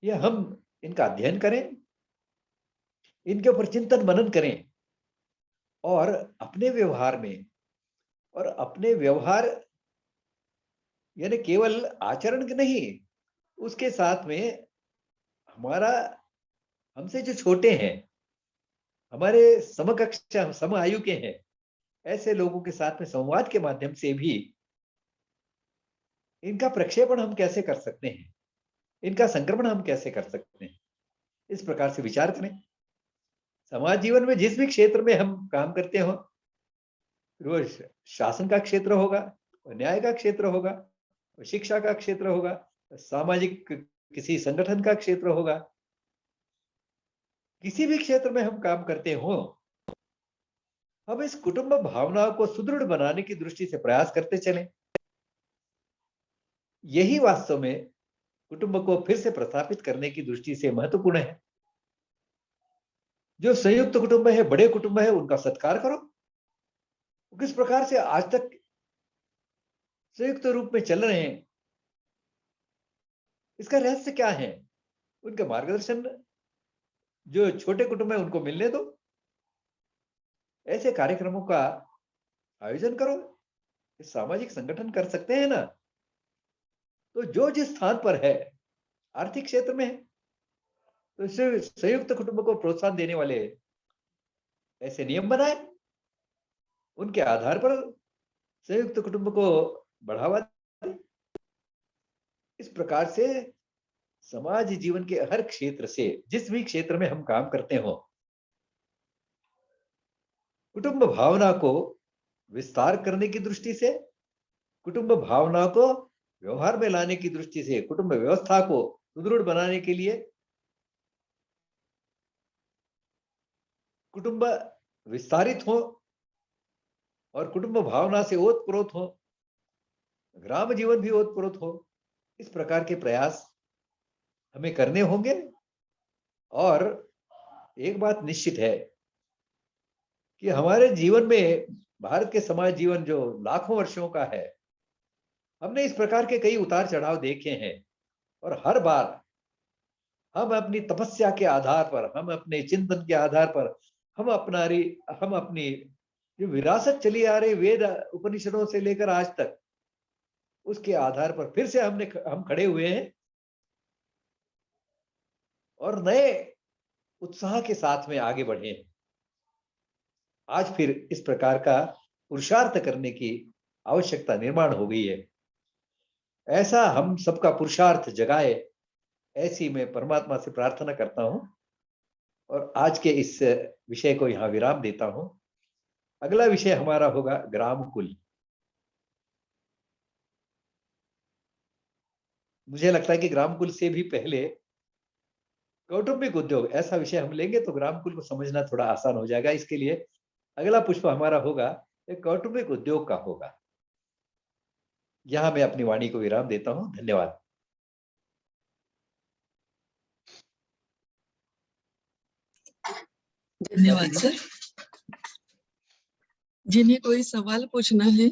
ये हम इनका अध्ययन करें, इनके ऊपर चिंतन मनन करें, और अपने व्यवहार में, और अपने व्यवहार यानी केवल आचरण नहीं, उसके साथ में हमारा, हमसे जो छोटे हैं, हमारे समकक्ष, हम सम आयु के हैं, ऐसे लोगों के साथ में संवाद के माध्यम से भी इनका प्रक्षेपण हम कैसे कर सकते हैं, इनका संक्रमण हम कैसे कर सकते हैं, इस प्रकार से विचार करें। समाज जीवन में जिस भी क्षेत्र में हम काम करते हो, वो शासन का क्षेत्र होगा, न्याय का क्षेत्र होगा, शिक्षा का क्षेत्र होगा, सामाजिक किसी संगठन का क्षेत्र होगा, किसी भी क्षेत्र में हम काम करते हो, हम इस कुटुंब भावना को सुदृढ़ बनाने की दृष्टि से प्रयास करते चलें। यही वास्तव में कुटुंब को फिर से प्रस्थापित करने की दृष्टि से महत्वपूर्ण है। जो संयुक्त कुटुंब है, बड़े कुटुंब है, उनका सत्कार करो। किस प्रकार से आज तक संयुक्त रूप में चल रहे हैं, इसका रहस्य क्या है, उनका मार्गदर्शन जो छोटे कुटुंब है उनको मिलने दो। ऐसे कार्यक्रमों का आयोजन करो, सामाजिक संगठन कर सकते हैं ना। तो जो जिस स्थान पर है, आर्थिक क्षेत्र में है, तो इससे संयुक्त कुटुंब को प्रोत्साहन देने वाले ऐसे नियम बनाए, उनके आधार पर संयुक्त कुटुंब को बढ़ावा दें। इस प्रकार से समाज जीवन के हर क्षेत्र से, जिस भी क्षेत्र में हम काम करते हो, कुटुंब भावना को विस्तार करने की दृष्टि से, कुटुंब भावना को व्यवहार में लाने की दृष्टि से, कुटुंब व्यवस्था को सुदृढ़ बनाने के लिए, कुटुंब विस्तारित हो और कुटुंब भावना से ओतप्रोत हो, ग्राम जीवन भी ओतप्रोत हो, इस प्रकार के प्रयास हमें करने होंगे। और एक बात निश्चित है कि हमारे जीवन में, भारत के समाज जीवन जो लाखों वर्षों का है, हमने इस प्रकार के कई उतार चढ़ाव देखे हैं। और हर बार हम अपनी तपस्या के आधार पर, हम अपने चिंतन के आधार पर, हम अपनी जो विरासत चली आ रही वेद उपनिषदों से लेकर आज तक, उसके आधार पर फिर से हम खड़े हुए हैं और नए उत्साह के साथ में आगे बढ़े हैं। आज फिर इस प्रकार का पुरुषार्थ करने की आवश्यकता निर्माण हो गई है। ऐसा हम सबका पुरुषार्थ जगाए, ऐसी मैं परमात्मा से प्रार्थना करता हूं और आज के इस विषय को यहां विराम देता हूं। अगला विषय हमारा होगा ग्रामकुल। मुझे लगता है कि ग्रामकुल से भी पहले कौटुंबिक उद्योग, ऐसा विषय हम लेंगे तो ग्रामकुल को समझना थोड़ा आसान हो जाएगा। इसके लिए अगला पुष्प हमारा होगा एक कौटुंबिक उद्योग का होगा। यहां मैं अपनी वाणी को विराम देता हूं। धन्यवाद। धन्यवाद सर। जिन्हें कोई सवाल पूछना है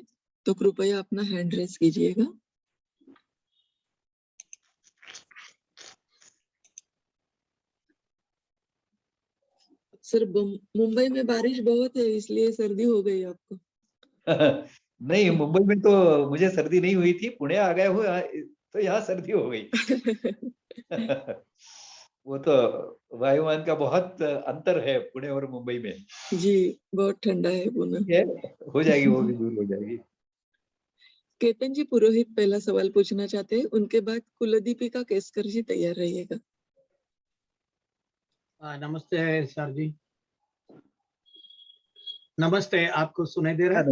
तो कृपया अपना हैंड रेस कीजिएगा। सर मुंबई में बारिश बहुत है, इसलिए सर्दी हो गई आपको? नहीं, मुंबई में तो मुझे सर्दी नहीं हुई थी, पुणे आ गए हो तो यहाँ सर्दी हो गई। वो तो वायुमान का बहुत अंतर है पुणे और मुंबई में। जी, बहुत ठंडा है पुणे। हो जाएगी, वो भी दूर हो जाएगी। केतन जी पुरोहित पहला सवाल पूछना चाहते हैं, उनके बाद कुलदीपिका केसकर जी तैयार रहिएगा। नमस्ते सर जी। नमस्ते, आपको सुनाई दे रहा है?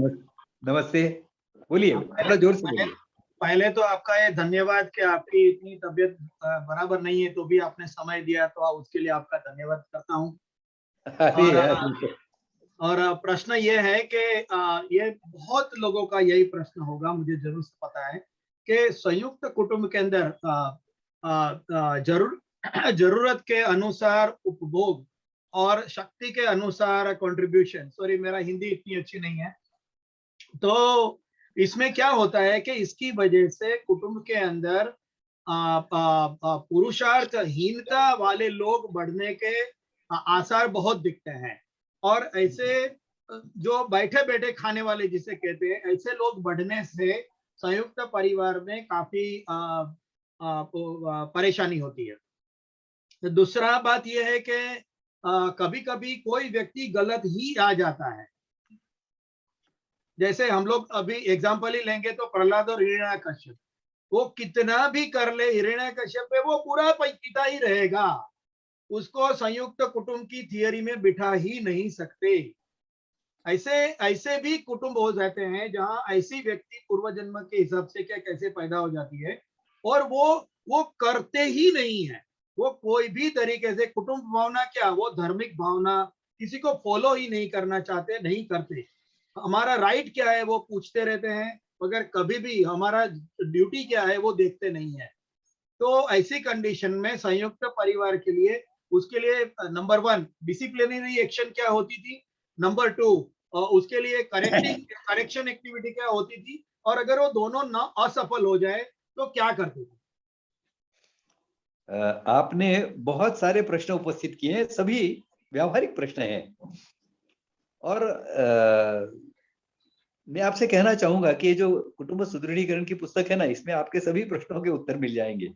नमस्ते, बोलिए, थोड़ा जोर से बोलिए। पहले तो आपका ये धन्यवाद कि आपकी इतनी तबीयत बराबर नहीं है तो भी आपने समय दिया, तो उसके लिए आपका धन्यवाद करता हूँ। और प्रश्न ये है कि ये बहुत लोगों का यही प्रश्न होगा, मुझे जरूर पता है कि संयुक्त कुटुंब के अंदर जरूरत के अनुसार उपभोग और शक्ति के अनुसार कंट्रीब्यूशन, सॉरी मेरा हिंदी इतनी अच्छी नहीं है, तो इसमें क्या होता है कि इसकी वजह से कुटुंब के अंदर पुरुषार्थहीनता वाले लोग बढ़ने के आसार बहुत दिखते हैं। और ऐसे जो बैठे बैठे खाने वाले जिसे कहते हैं, ऐसे लोग बढ़ने से संयुक्त परिवार में काफी परेशानी होती है। तो दूसरा बात यह है कि कभी कभी कोई व्यक्ति गलत ही आ जाता है। जैसे हम लोग अभी एग्जांपल ही लेंगे तो प्रहलाद और हिरण्यकश्यप, वो कितना भी कर ले हिरण्यकश्यप पे वो पूरा पिता ही रहेगा, उसको संयुक्त कुटुंब की थियरी में बिठा ही नहीं सकते। ऐसे ऐसे भी कुटुंब हो जाते हैं जहां ऐसी व्यक्ति पूर्व जन्म के हिसाब से क्या कैसे पैदा हो जाती है और वो करते ही नहीं है। वो कोई भी तरीके से कुटुंब भावना क्या, वो धार्मिक भावना किसी को फॉलो ही नहीं करना चाहते, नहीं करते। हमारा राइट क्या है वो पूछते रहते हैं, मगर कभी भी हमारा ड्यूटी क्या है वो देखते नहीं है। तो ऐसी कंडीशन में संयुक्त परिवार के लिए, उसके लिए नंबर 1 डिसिप्लिनरी एक्शन क्या होती थी, नंबर 2 उसके लिए करेक्शन एक्टिविटी क्या होती थी, और अगर वो दोनों न असफल हो जाए तो क्या करते थे? आपने बहुत सारे प्रश्न उपस्थित किए हैं, सभी व्यावहारिक प्रश्न हैं। और मैं आपसे कहना चाहूंगा कि ये जो कुटुंब सुदृढ़ीकरण की पुस्तक है ना, इसमें आपके सभी प्रश्नों के उत्तर मिल जाएंगे।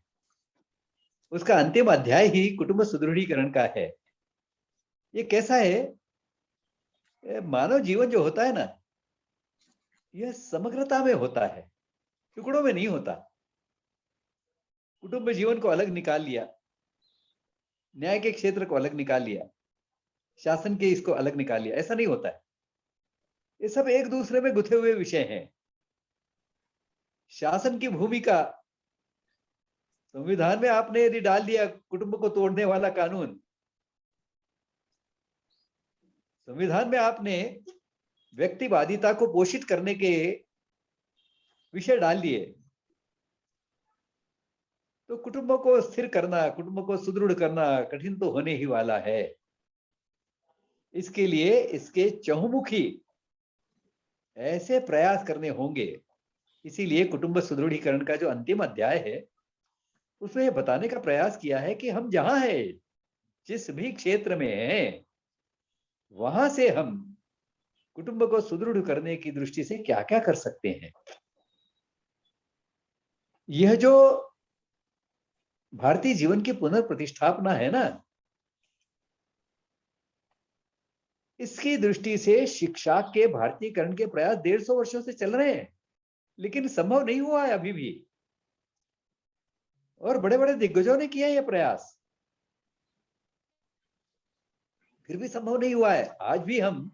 उसका अंतिम अध्याय ही कुटुंब सुदृढ़ीकरण का है। ये कैसा है, मानव जीवन जो होता है ना, यह समग्रता में होता है, टुकड़ों में नहीं होता। कुटुंब जीवन को अलग निकाल लिया, न्याय के क्षेत्र को अलग निकाल लिया, शासन के इसको अलग निकाल लिया, ऐसा नहीं होता है। ये सब एक दूसरे में गुथे हुए विषय हैं। शासन की भूमिका, संविधान में आपने यदि डाल दिया कुटुंब को तोड़ने वाला कानून, संविधान में आपने व्यक्तिवादिता को पोषित करने के विषय डाल दिए, तो कुटुंबों को स्थिर करना, कुटुंबों को सुदृढ़ करना कठिन तो होने ही वाला है। इसके लिए इसके चहुमुखी ऐसे प्रयास करने होंगे। इसीलिए कुटुंब सुदृढ़ीकरण का जो अंतिम अध्याय है, उसमें यह बताने का प्रयास किया है कि हम जहां हैं, जिस भी क्षेत्र में हैं, वहां से हम कुटुंब को सुदृढ़ करने की दृष्टि से क्या क्या कर सकते हैं। यह जो भारतीय जीवन की पुनर्प्रतिष्ठापना है ना, इसकी दृष्टि से शिक्षा के भारतीयकरण के प्रयास 150 वर्षों से चल रहे हैं, लेकिन संभव नहीं हुआ है अभी भी। और बड़े बड़े दिग्गजों ने किया यह प्रयास, फिर भी संभव नहीं हुआ है। आज भी हम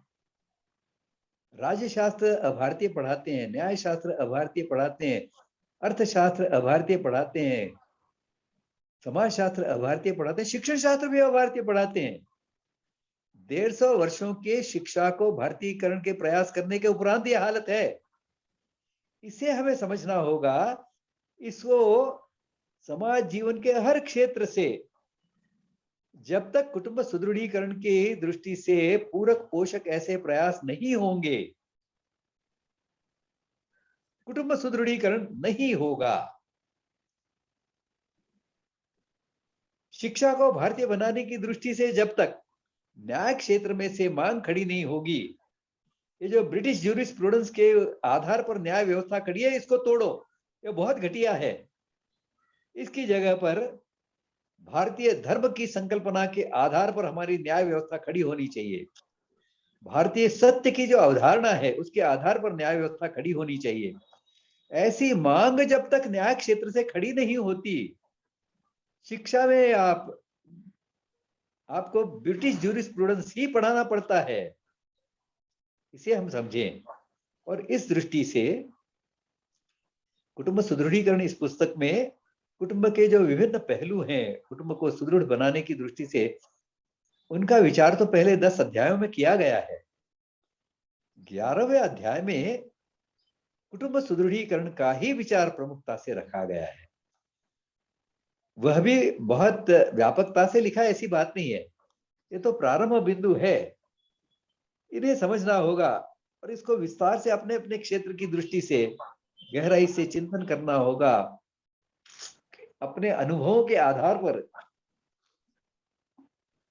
राज्यशास्त्र अभारतीय पढ़ाते हैं, न्याय शास्त्र अभारतीय पढ़ाते हैं, अर्थशास्त्र अभारतीय पढ़ाते हैं, समाजशास्त्र अभारतीय पढ़ाते हैं, शिक्षण शास्त्र भी अभारतीय पढ़ाते हैं। 150 वर्षों के शिक्षा को भारतीयकरण के प्रयास करने के उपरांत यह हालत है। इसे हमें समझना होगा। इसको समाज जीवन के हर क्षेत्र से जब तक कुटुंब सुदृढ़ीकरण की दृष्टि से पूरक पोषक ऐसे प्रयास नहीं होंगे, कुटुंब सुदृढ़ीकरण नहीं होगा। शिक्षा को भारतीय बनाने की दृष्टि से जब तक न्याय क्षेत्र में से मांग खड़ी नहीं होगी, ये जो ब्रिटिश ज्यूरिस्प्रूडेंस के आधार पर न्याय व्यवस्था खड़ी है, इसको तोड़ो, ये बहुत घटिया है। इसकी जगह पर भारतीय धर्म की संकल्पना के आधार पर हमारी न्याय व्यवस्था खड़ी होनी चाहिए। भारतीय सत्य की जो अवधारणा है, उसके आधार पर न्याय व्यवस्था खड़ी होनी चाहिए। ऐसी मांग जब तक न्याय क्षेत्र से खड़ी नहीं होती, शिक्षा में आपको ब्रिटिश ज्यूरिस्प्रूडेंस ही पढ़ाना पड़ता है। इसे हम समझें। और इस दृष्टि से कुटुंब सुदृढ़ीकरण इस पुस्तक में कुटुंब के जो विभिन्न पहलू हैं, कुटुंब को सुदृढ़ बनाने की दृष्टि से उनका विचार तो पहले 10 अध्यायों में किया गया है। 11वें अध्याय में कुटुंब सुदृढ़ीकरण का ही विचार प्रमुखता से रखा गया है। वह भी बहुत व्यापकता से लिखा, ऐसी बात नहीं है। ये तो प्रारंभ बिंदु है, इन्हें समझना होगा और इसको विस्तार से अपने अपने क्षेत्र की दृष्टि से गहराई से चिंतन करना होगा। अपने अनुभवों के आधार पर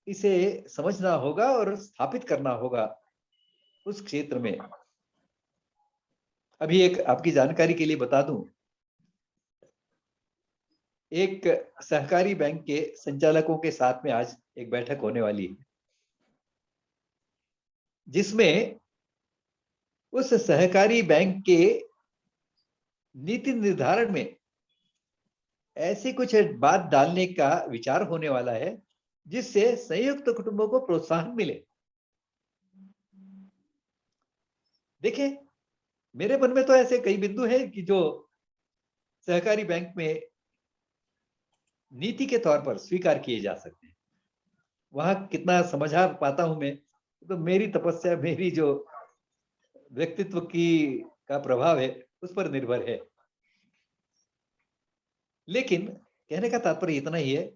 इसे समझना होगा और स्थापित करना होगा उस क्षेत्र में। अभी एक आपकी जानकारी के लिए बता दूं, एक सहकारी बैंक के संचालकों के साथ में आज एक बैठक होने वाली है, जिसमें उस सहकारी बैंक के नीति निर्धारण में ऐसी कुछ बात डालने का विचार होने वाला है जिससे संयुक्त कुटुंबों को प्रोत्साहन मिले। देखिए, मेरे मन में तो ऐसे कई बिंदु हैं कि जो सहकारी बैंक में नीति के तौर पर स्वीकार किए जा सकते हैं। वहां कितना समझा पाता हूं मैं, तो मेरी तपस्या, मेरी जो व्यक्तित्व की का प्रभाव है, उस पर निर्भर है। लेकिन कहने का तात्पर्य इतना ही है,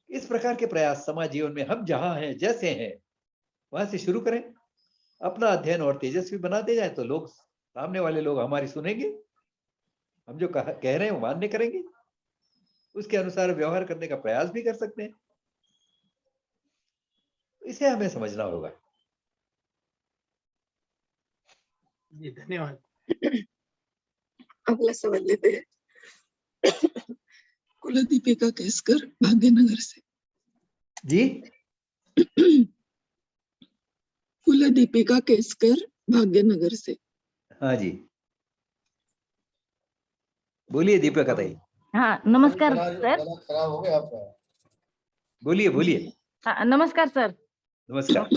इस प्रकार के प्रयास समाज जीवन में हम जहां हैं, जैसे हैं, वहां से शुरू करें। अपना अध्ययन और तेजस्वी बनाते जाए तो लोग, सामने वाले लोग हमारी सुनेंगे, हम जो कह रहे हैं वो मान्य करेंगे, उसके अनुसार व्यवहार करने का प्रयास भी कर सकते हैं। इसे हमें समझना होगा। जी, धन्यवाद। अगला सवाल लेते हैं कुलदीपिका केसकर, भाग्यनगर से। जी, कुलदीपिका केसकर, भाग्यनगर से। हाँ जी, बोलिए दीपक ताई। हाँ नमस्कार सर। गला खराब हो गया आपका। बोलिए बोलिए। हाँ, नमस्कार सर। नमस्कार।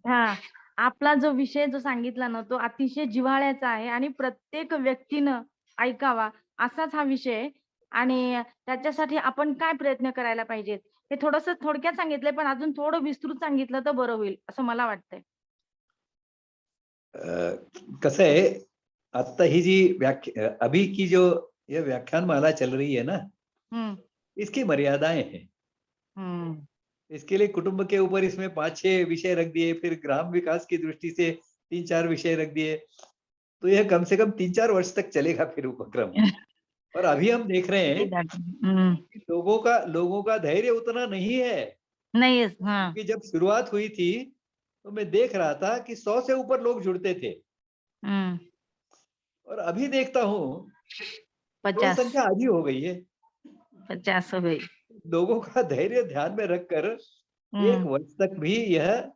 हा, आपला जो विषय जो सांगितला ना तो अतिशय जिव्हाळ्याचा आहे आणि प्रत्येक व्यक्तीनं ऐकावा असाच हा विषय आहे. आणि त्याच्यासाठी आपण काय प्रयत्न करायला पाहिजेत हे थोडंसं थोडक्यात सांगितलंय, पण अजून थोडं विस्तृत सांगितलं तर बरं होईल असं मला वाटतंय. कसं आहे, आता ही जी अभी की जो ये व्याख्यान माला चल रही है ना, हम्म इसकी मर्यादाएं हैं। हम्म इसके लिए कुटुंब के ऊपर इसमें 5-6 विषय रख दिए, फिर ग्राम विकास की दृष्टि से 3-4 विषय रख दिए, तो यह कम से कम 3-4 वर्ष तक चलेगा फिर उपक्रम। और अभी हम देख रहे हैं कि लोगों का धैर्य उतना नहीं है। नाही हाँ क्योंकि जब शुरुआत हुई थी तो मैं देख रहा था कि 100 से ऊपर लोग जुड़ते थे, हम्म और अभी देखता हूँ तो 50 संख्या आधी हो गई है। 50 हो गई। लोगों का धैर्य ध्यान में रखकर 1 वर्ष तक भी यह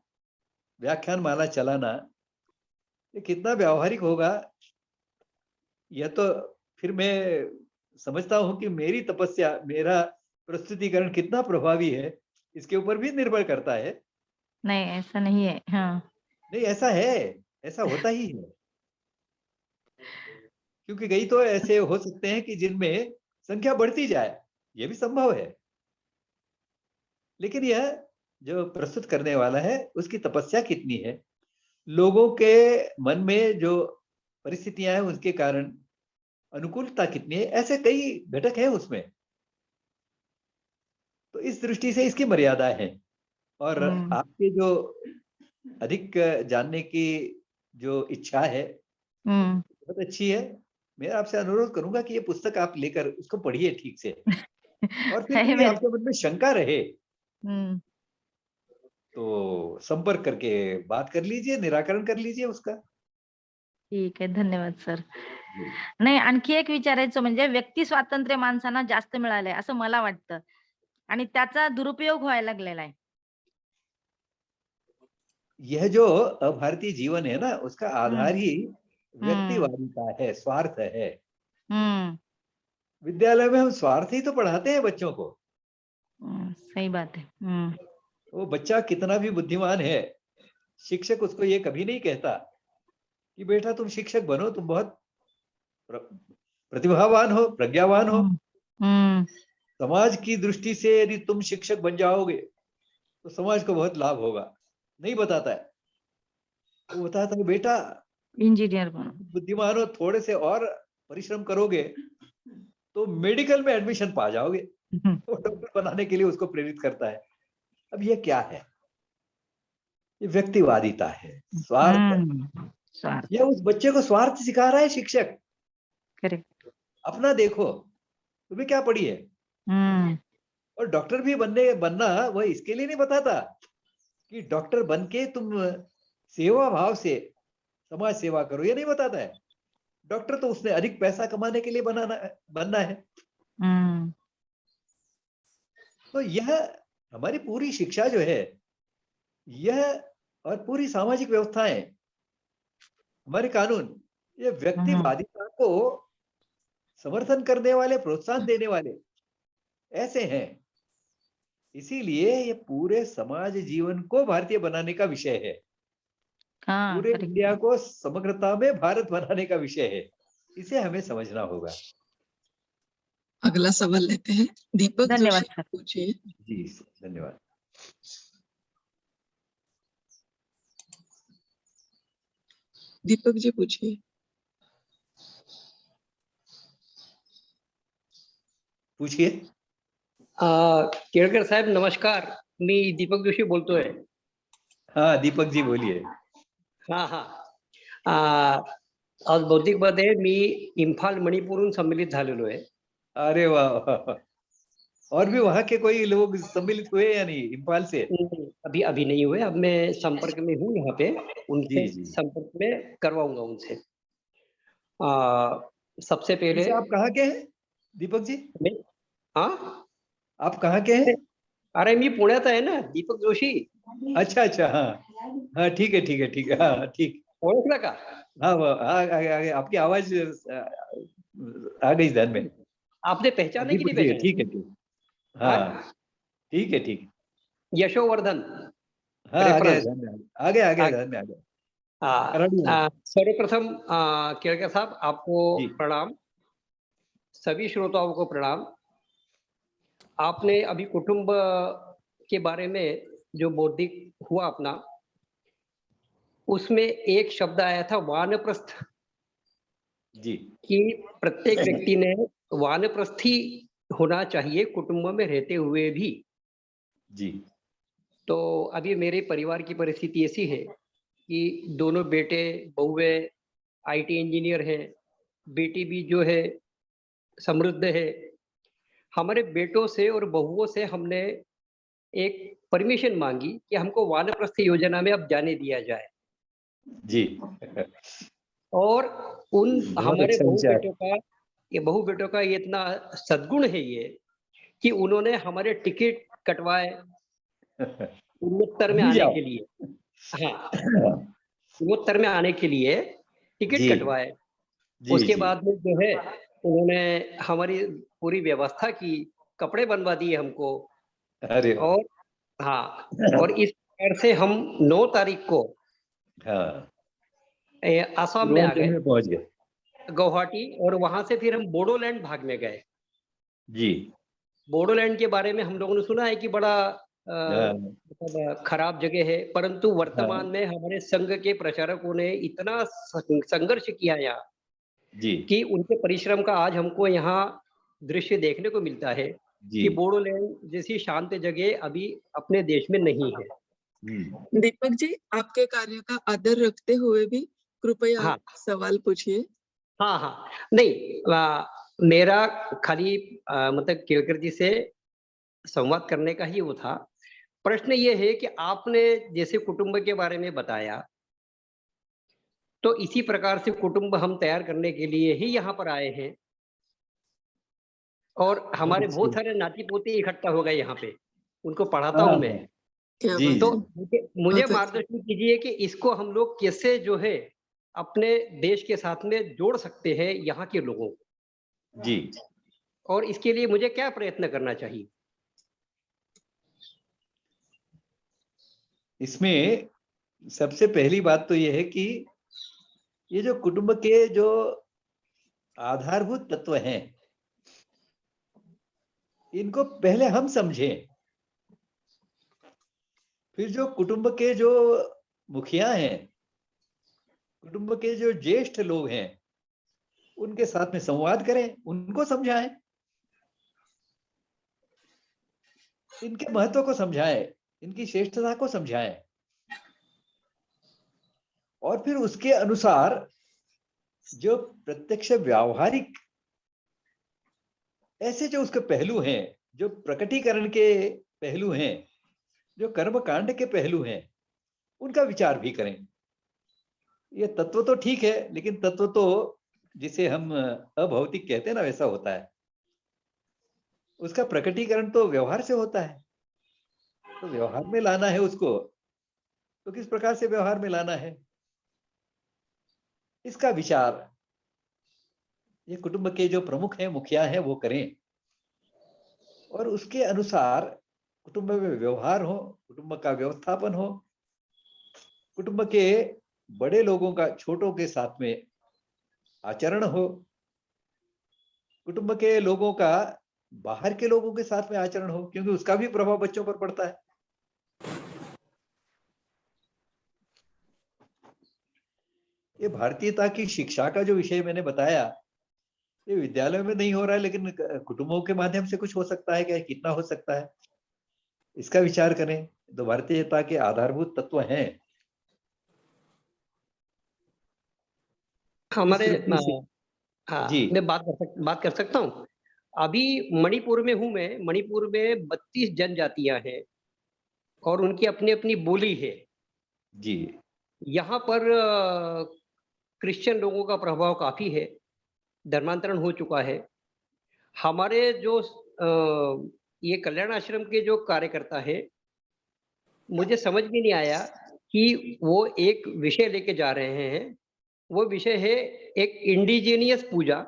व्याख्यान माला चलाना, ये कितना व्यावहारिक होगा, यह तो फिर मैं समझता हूँ कि मेरी तपस्या, मेरा प्रस्तुतिकरण कितना प्रभावी है, इसके ऊपर भी निर्भर करता है। नहीं ऐसा नहीं है। हाँ नहीं, ऐसा है, ऐसा होता ही है। क्योंकि कई तो ऐसे हो सकते हैं कि जिनमें संख्या बढ़ती जाए, ये भी संभव है। लेकिन यह जो प्रस्तुत करने वाला है उसकी तपस्या कितनी है, लोगों के मन में जो परिस्थितियां हैं उसके कारण अनुकूलता कितनी है, ऐसे कई घटक हैं उसमें। तो इस दृष्टि से इसकी मर्यादा है। और आपके जो अधिक जानने की जो इच्छा है बहुत अच्छी है। मैं आपसे अनुरोध करूंगा कि ये पुस्तक आप लेकर उसको पढ़िए ठीक से, और फिर भी आपके मन में शंका रहे तो संपर्क करके बात कर लीजिए, निराकरण कर लीजिए उसका। ठीक आहे, धन्यवाद सर. नाही आणखी एक विचारायचं म्हणजे व्यक्ती स्वातंत्र्य माणसांना जास्त मिळालंय असं मला वाटतं आणि त्याचा दुरुपयोग व्हायला लागलेला आहे. यह जो अभारतीय जीवन है ना, उसका आधार ही व्यक्तिवादिता है, स्वार्थ है। विद्यालय में हम स्वार्थ ही तो पढ़ाते हैं बच्चों को। सही बात है. वो बच्चा कितना भी बुद्धिमान है, शिक्षक उसको ये कभी नहीं कहता कि बेटा तुम शिक्षक बनो, तुम बहुत प्रतिभावान हो, प्रज्ञावान हो। समाज की दृष्टि से यदि तुम शिक्षक बन जाओगे तो समाज को बहुत लाभ होगा, नहीं बताता है। वो बताता है बेटा इंजीनियर बनो, बुद्धिमान हो, थोड़े से और परिश्रम करोगे तो मेडिकल में एडमिशन पा जाओगे। वो डॉक्टर बनाने के लिए उसको प्रेरित करता है। अब ये क्या है? ये व्यक्तिवादिता है, स्वार्थ। ये उस बच्चे को स्वार्थ सिखा रहा है शिक्षक। करेक्ट. अपना देखो, तुम्हें क्या पड़ी है। और डॉक्टर भी बनना वह इसके लिए नहीं बताता कि डॉक्टर बन के तुम सेवा भाव से समाज सेवा करो, ये नहीं बताता है। डॉक्टर तो उसने अधिक पैसा कमाने के लिए बनना है। तो यह हमारी पूरी शिक्षा जो है, यह और पूरी सामाजिक व्यवस्थाएं, हमारे कानून, ये व्यक्तिवादिता को समर्थन करने वाले, प्रोत्साहन देने वाले ऐसे हैं। इसीलिए ये पूरे समाज जीवन को भारतीय बनाने का विषय है। पूरे इंडिया को समग्रता में भारत बनाने का विषय है। इसे हमें समझना होगा। अगला सवाल लेते हैं, दीपक जोशी पूछिए। जी धन्यवाद। दीपक जी पूछिए। पूछिए. केळकर साहेब नमस्कार, मी दीपक जोशी बोलतोय. हा दीपक जी बोलिए. आज बौद्धिक मध्ये मी इम्फाल मणिपूरहून सम्मिलित झालेलो आहे. अरे वाह, और भी वहां के कोई लोग सम्मिलित हुए या नहीं इम्फाल से? अभी नहीं हुए, अब मैं संपर्क में हूँ यहाँ पे, उनसे संपर्क में करवाऊंगा उनसे. सबसे पहले आप कहाँ के हैं दीपक जी? हाँ, आप कहाँ के हैं? अरे मी पुण्यात आहे ना, दीपक जोशी. अच्छा अच्छा, हाँ ठीक है ठीक है ठीक है, हाँ ठीक. ओळखला का? हाँ आपकी आवाज आ गई ध्यान में. आपने पहचाना अभी कि नहीं पूछिए, पहचाना? ठीक है, ठीक। हाँ, ठीक है, ठीक है। यशोवर्धन हाँ, आ गया रेफरेंस ध्यान में, आ गया, आ गया ध्यान में, आ गया। करणी है। सर्वप्रथम केळकर साहब आपको जी, प्रणाम, सभी श्रोताओं को प्रणाम। आपने अभी कुटुंब के बारे में जो बौद्धिक हुआ अपना, उसमें एक शब्द आया था वानप्रस्थ, जी, कि प्रत्येक व्यक्ति ने वानप्रस्थी होना चाहिए कुटुंब में रहते हुए भी। जी, तो अभी मेरे परिवार की परिस्थिति ऐसी है कि दोनों बेटे बहुएं आईटी इंजीनियर हैं, बेटी भी जो है समृद्ध है। हमारे बेटों से और बहुओं से हमने एक परमिशन मांगी कि हमको वानप्रस्थ योजना में अब जाने दिया जाए, जी। और उन बहुत हमारे अच्छा विचार। बहू बेटों का ये इतना सद्गुण है ये, कि उन्होंने हमारे टिकट कटवाए पूर्वोत्तर में भी आने जाओ। के लिए। हाँ, पूर्वोत्तर में आने के लिए टिकट जी, कटवाए। जी, उसके जी। बाद में जो है उन्होंने हमारी पूरी व्यवस्था की, कपड़े बनवा दिए हमको। अरे वाह! और हाँ, और इस प्रकार से हम 9 तारीख को हाँ, आसाम में आ पूर्वांचल गए, में पहुंच गए। गुवाहाटी, और वहां से फिर हम बोडोलैंड भाग में गए। जी, बोडोलैंड के बारे में हम लोगों ने सुना है कि बड़ा हाँ, मतलब खराब जगह है, परंतु वर्तमान हाँ, में हमारे संघ के प्रचारकों ने इतना संघर्ष किया यहाँ, जी, कि उनके परिश्रम का आज हमको यहाँ दृश्य देखने को मिलता है जी। कि बोडोलैंड जैसी शांत जगह अभी अपने देश में नहीं है। दीपक जी, आपके कार्य का आदर रखते हुए भी कृपया हाँ, सवाल पूछिए। हाँ, हाँ। नहीं, मेरा खाली मतलब केळकर जी से संवाद करने का ही वो था। प्रश्न ये है कि आपने जैसे कुटुंब के बारे में बताया, तो इसी प्रकार से कुटुंब हम तैयार करने के लिए ही यहाँ पर आए हैं, और बहुत हमारे अच्छी। बहुत सारे नाती-पोते इकट्ठा हो गए यहाँ पे, उनको पढ़ाता हाँ, हूँ मैं। हाँ। क्या जी, बात तो है, जी, मुझे बहुत अच्छा। मार्गदर्शन कीजिए कि इसको हम लोग कैसे जो है अपने देश के साथ में जोड़ सकते हैं यहाँ के लोगों को, जी। और इसके लिए मुझे क्या प्रयत्न करना चाहिए? इसमें सबसे पहली बात तो ये है कि ये जो कुटुंब के जो आधारभूत तत्व हैं, इनको पहले हम समझें। फिर जो कुटुंब के जो मुखिया हैं, कुटुंब के जो ज्येष्ठ लोग हैं, उनके साथ में संवाद करें, उनको समझाएं, इनके महत्व को समझाएं, इनकी श्रेष्ठता को समझाएं, और फिर उसके अनुसार जो प्रत्यक्ष व्यावहारिक ऐसे जो उसके पहलू हैं, जो प्रकटीकरण के पहलू हैं, जो कर्म कांड के पहलू हैं, उनका विचार भी करें। ये तत्व तो ठीक है, लेकिन तत्व तो जिसे हम अभौतिक कहते हैं ना, वैसा होता है। उसका प्रकटीकरण तो व्यवहार से होता है। तो व्यवहार में लाना है उसको, तो किस प्रकार से व्यवहार में लाना है, इसका विचार ये कुटुंब के जो प्रमुख हैं, मुखिया हैं, वो करें। और उसके अनुसार कुटुंब में व्यवहार हो, कुटुंब का व्यवस्थापन हो, कुटुंब के बड़े लोगों का छोटों के साथ में आचरण हो, कुटुंब के लोगों का बाहर के लोगों के साथ में आचरण हो, क्योंकि उसका भी प्रभाव बच्चों पर पड़ता है। ये भारतीयता की शिक्षा का जो विषय मैंने बताया, ये विद्यालय में नहीं हो रहा है, लेकिन कुटुंबों के माध्यम से कुछ हो सकता है क्या, कितना हो सकता है, इसका विचार करें। तो भारतीयता के आधारभूत तत्व हैं। इस हमारे दृष्टि से जी, हाँ, मैं बात कर सकता हूँ? अभी मणिपुर में हूँ मैं, मणिपुर में 32 जनजातियाँ हैं, और उनकी अपनी-अपनी बोली है। जी, यहाँ पर क्रिश्चियन लोगों का प्रभाव काफ़ी है, धर्मांतरण हो चुका है। हमारे जो ये कल्याण आश्रम के जो कार्यकर्ता हैं, मुझे समझ में नहीं आया कि वो एक विषय लेके जा रहे हैं। वो विषय है एक इंडिजिनियस पूजा,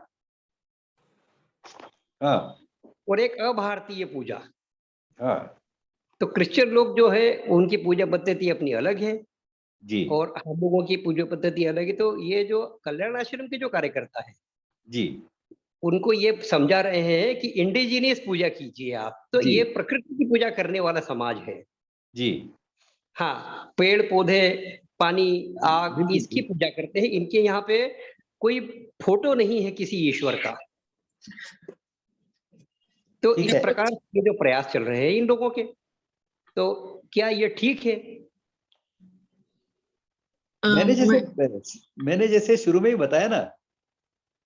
हाँ और एक अभारतीय पूजा। हाँ तो क्रिश्चियन लोग जो है उनकी पूजा पद्धति अपनी अलग है जी और हम लोगों की पूजा पद्धति अलग है। तो ये जो कल्याण आश्रम के जो कार्यकर्ता है जी उनको ये समझा रहे हैं कि इंडिजिनियस पूजा कीजिए आप। तो जी ये प्रकृति की पूजा करने वाला समाज है। जी हाँ, पेड़ पौधे, पानी, आग, बिल्कुल इसकी बिल्कुल। पूजा करते हैं। इनके यहाँ पे कोई फोटो नहीं है किसी ईश्वर का। तो ठीक इस है। प्रकार के जो प्रयास चल रहे हैं इन लोगों के, तो क्या ये ठीक है? मैंने जैसे मैं मैंने जैसे शुरू में ही बताया ना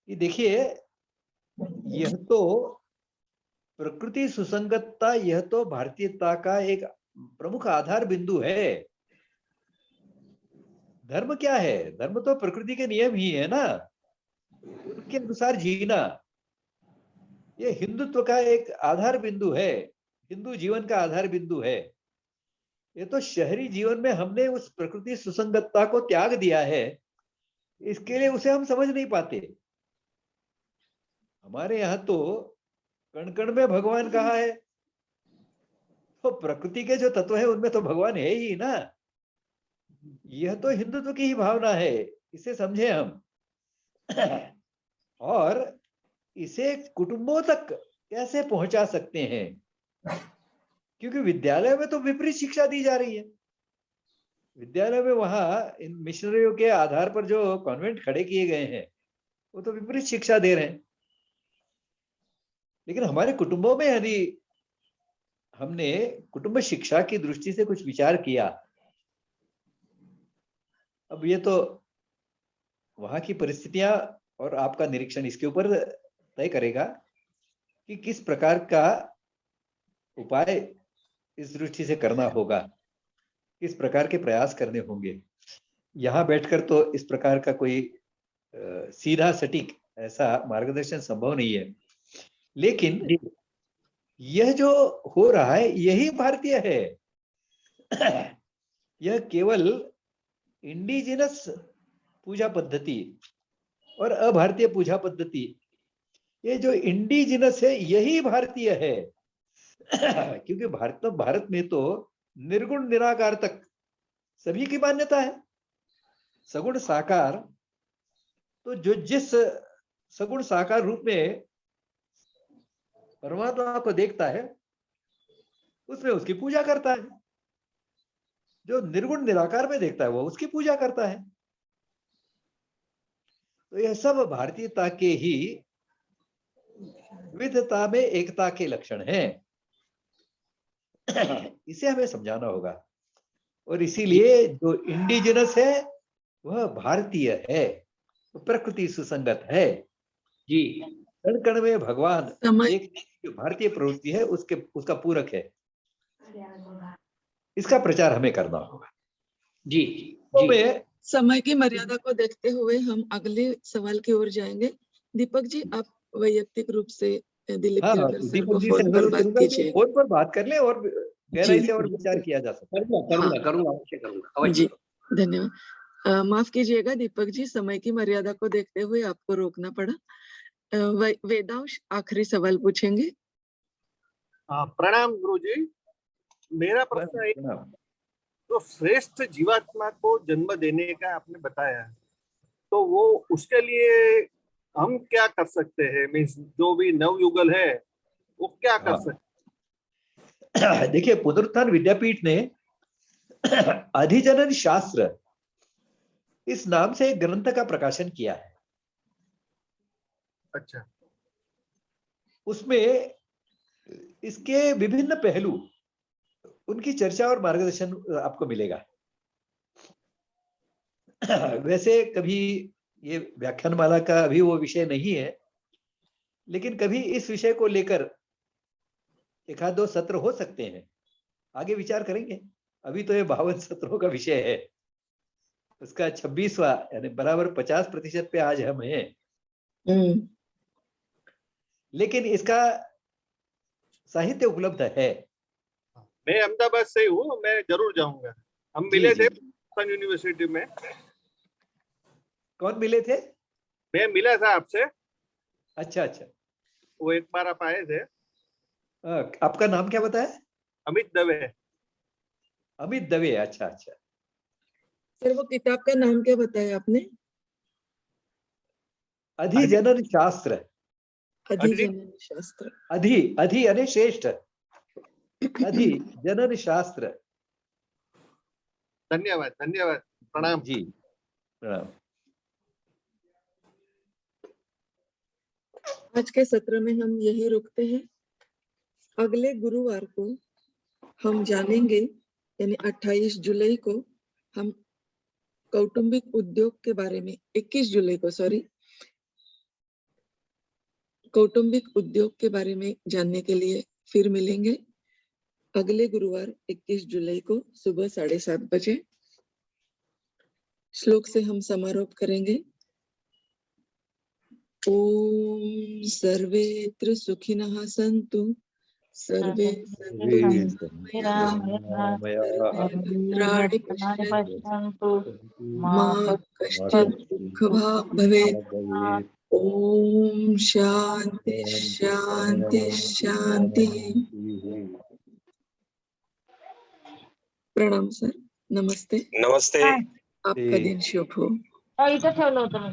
कि देखिए, यह तो प्रकृति सुसंगतता, यह तो भारतीयता का एक प्रमुख आधार बिंदु है। धर्म क्या है? धर्म तो प्रकृति के नियम ही है ना, उनके अनुसार जीना। ये हिंदुत्व का एक आधार बिंदु है, हिंदू जीवन का आधार बिंदु है। ये तो शहरी जीवन में हमने उस प्रकृति सुसंगतता को त्याग दिया है, इसके लिए उसे हम समझ नहीं पाते। हमारे यहाँ तो कण कण में भगवान कहा है, तो प्रकृति के जो तत्व है उनमें तो भगवान है ही ना। यह तो हिंदुत्व की ही भावना है, इसे समझे हम। और इसे कुटुंबों तक कैसे पहुंचा सकते हैं, क्योंकि विद्यालय में तो विपरीत शिक्षा दी जा रही है। विद्यालय में वहां इन मिशनरियों के आधार पर जो कॉन्वेंट खड़े किए गए हैं वो तो विपरीत शिक्षा दे रहे हैं। लेकिन हमारे कुटुंबों में यदि हमने कुटुंब शिक्षा की दृष्टि से कुछ विचार किया, अब ये तो वहां की परिस्थितियां और आपका निरीक्षण इसके ऊपर तय करेगा कि किस प्रकार का उपाय इस दृष्टि से करना होगा, किस प्रकार के प्रयास करने होंगे। यहाँ बैठकर तो इस प्रकार का कोई सीधा सटीक ऐसा मार्गदर्शन संभव नहीं है। लेकिन जी यह जो हो रहा है यही भारतीय है। यह केवल इंडिजिनस पूजा पद्धति और अभारतीय पूजा पद्धति, ये जो इंडिजिनस है यही भारतीय है। क्योंकि भारत में तो निर्गुण निराकार तक सभी की मान्यता है। सगुण साकार, तो जो जिस सगुण साकार रूप में परमात्मा को देखता है उसमें उसकी पूजा करता है, जो निर्गुण निराकार में देखता है वो उसकी पूजा करता है। तो यह सब भारतीयता के ही विविधता में एकता के लक्षण हैं। इसे हमें समझाना होगा। और इसीलिए जो इंडिजिनस है वह भारतीय है, तो प्रकृति सुसंगत है। जी कण कण में भगवान समय एक जो भारतीय प्रवृत्ति है उसका पूरक है। इसका प्रचार हमें करना होगा। जी तो जी मैं समय की मर्यादा को देखते हुए हम अगले सवाल की ओर जाएंगे। दीपक जी, आप वैयक्तिक रूप से दिलीप हाँ केरकर सर दीपक को जी से फोन पर अनुरोध बात करूंगा कि कीजिए। फोन पर बात कर ले और गहराई जी से और विचार किया जा सकता है। करूंगा करूंगा अवश्य करूंगा जी, अवश्य। धन्यवाद। माफ कीजिएगा दीपक जी, समय की मर्यादा को देखते हुए आपको रोकना पड़ा। वेदांश आखिरी सवाल पूछेंगे। प्रणाम गुरुजी। मेरा प्रश्न एक, प्रणाम। तो श्रेष्ठ जीवात्मा को जन्म देने का आपने बताया, तो वो उसके लिए हम क्या कर सकते हैं? मीन्स जो भी नवयुगल है वो क्या कर हाँ सकते? देखिए, पुनरुत्थान विद्यापीठ ने अधिजनन शास्त्र इस नाम से एक ग्रंथ का प्रकाशन किया है। अच्छा उसमें इसके विभिन्न पहलू, उनकी चर्चा और मार्गदर्शन आपको मिलेगा। वैसे कभी ये व्याख्यानमाला का अभी वो विषय नहीं है, लेकिन कभी इस विषय को लेकर एक आध दो सत्र हो सकते हैं, आगे विचार करेंगे। अभी तो ये 52 सत्रों का विषय है, उसका 26वां यानी बराबर 50% पे आज हम हैं। लेकिन इसका साहित्य उपलब्ध है। मैं अहमदाबाद से हूँ, मैं जरूर जाऊंगा। हम जी मिले जी। थे यूनिवर्सिटी में। कौन मिले थे? मैं मिला था आपसे। अच्छा अच्छा। वो एक बार आप आए थे। आपका नाम क्या बताया? अमित दवे। अमित दवे, अच्छा अच्छा। सर वो किताब का नाम क्या बताया आपने? अधिजनन शास्त्र। अधिजनन शास्त्र। अधि यानी श्रेष्ठ, अधिजनन शास्त्र। धन्यवाद धन्यवाद, प्रणाम जी प्रणाम। आज के सत्र में हम यही रुकते हैं। अगले गुरुवार को हम जानेंगे, यानी 28 जुलाई को हम कौटुंबिक उद्योग के बारे में, 21 जुलाई को सॉरी, कौटुंबिक उद्योग के बारे में जानने के लिए फिर मिलेंगे अगले गुरुवार 21 जुलाई को सुबह 7:30 बजे। श्लोक से हम समारोह करेंगे। ओम सर्वेत्र सुखिनः सन्तु, सर्वे सन्तु भद्राणि पश्यन्तु मा कश्चित् दुःखभाग् भवेत्। ओम शांति शांति शांति। प्रणाम सर, नमस्ते। नमस्ते। आपका दिन शुभ हो। इथं ठेवलं होतं मी.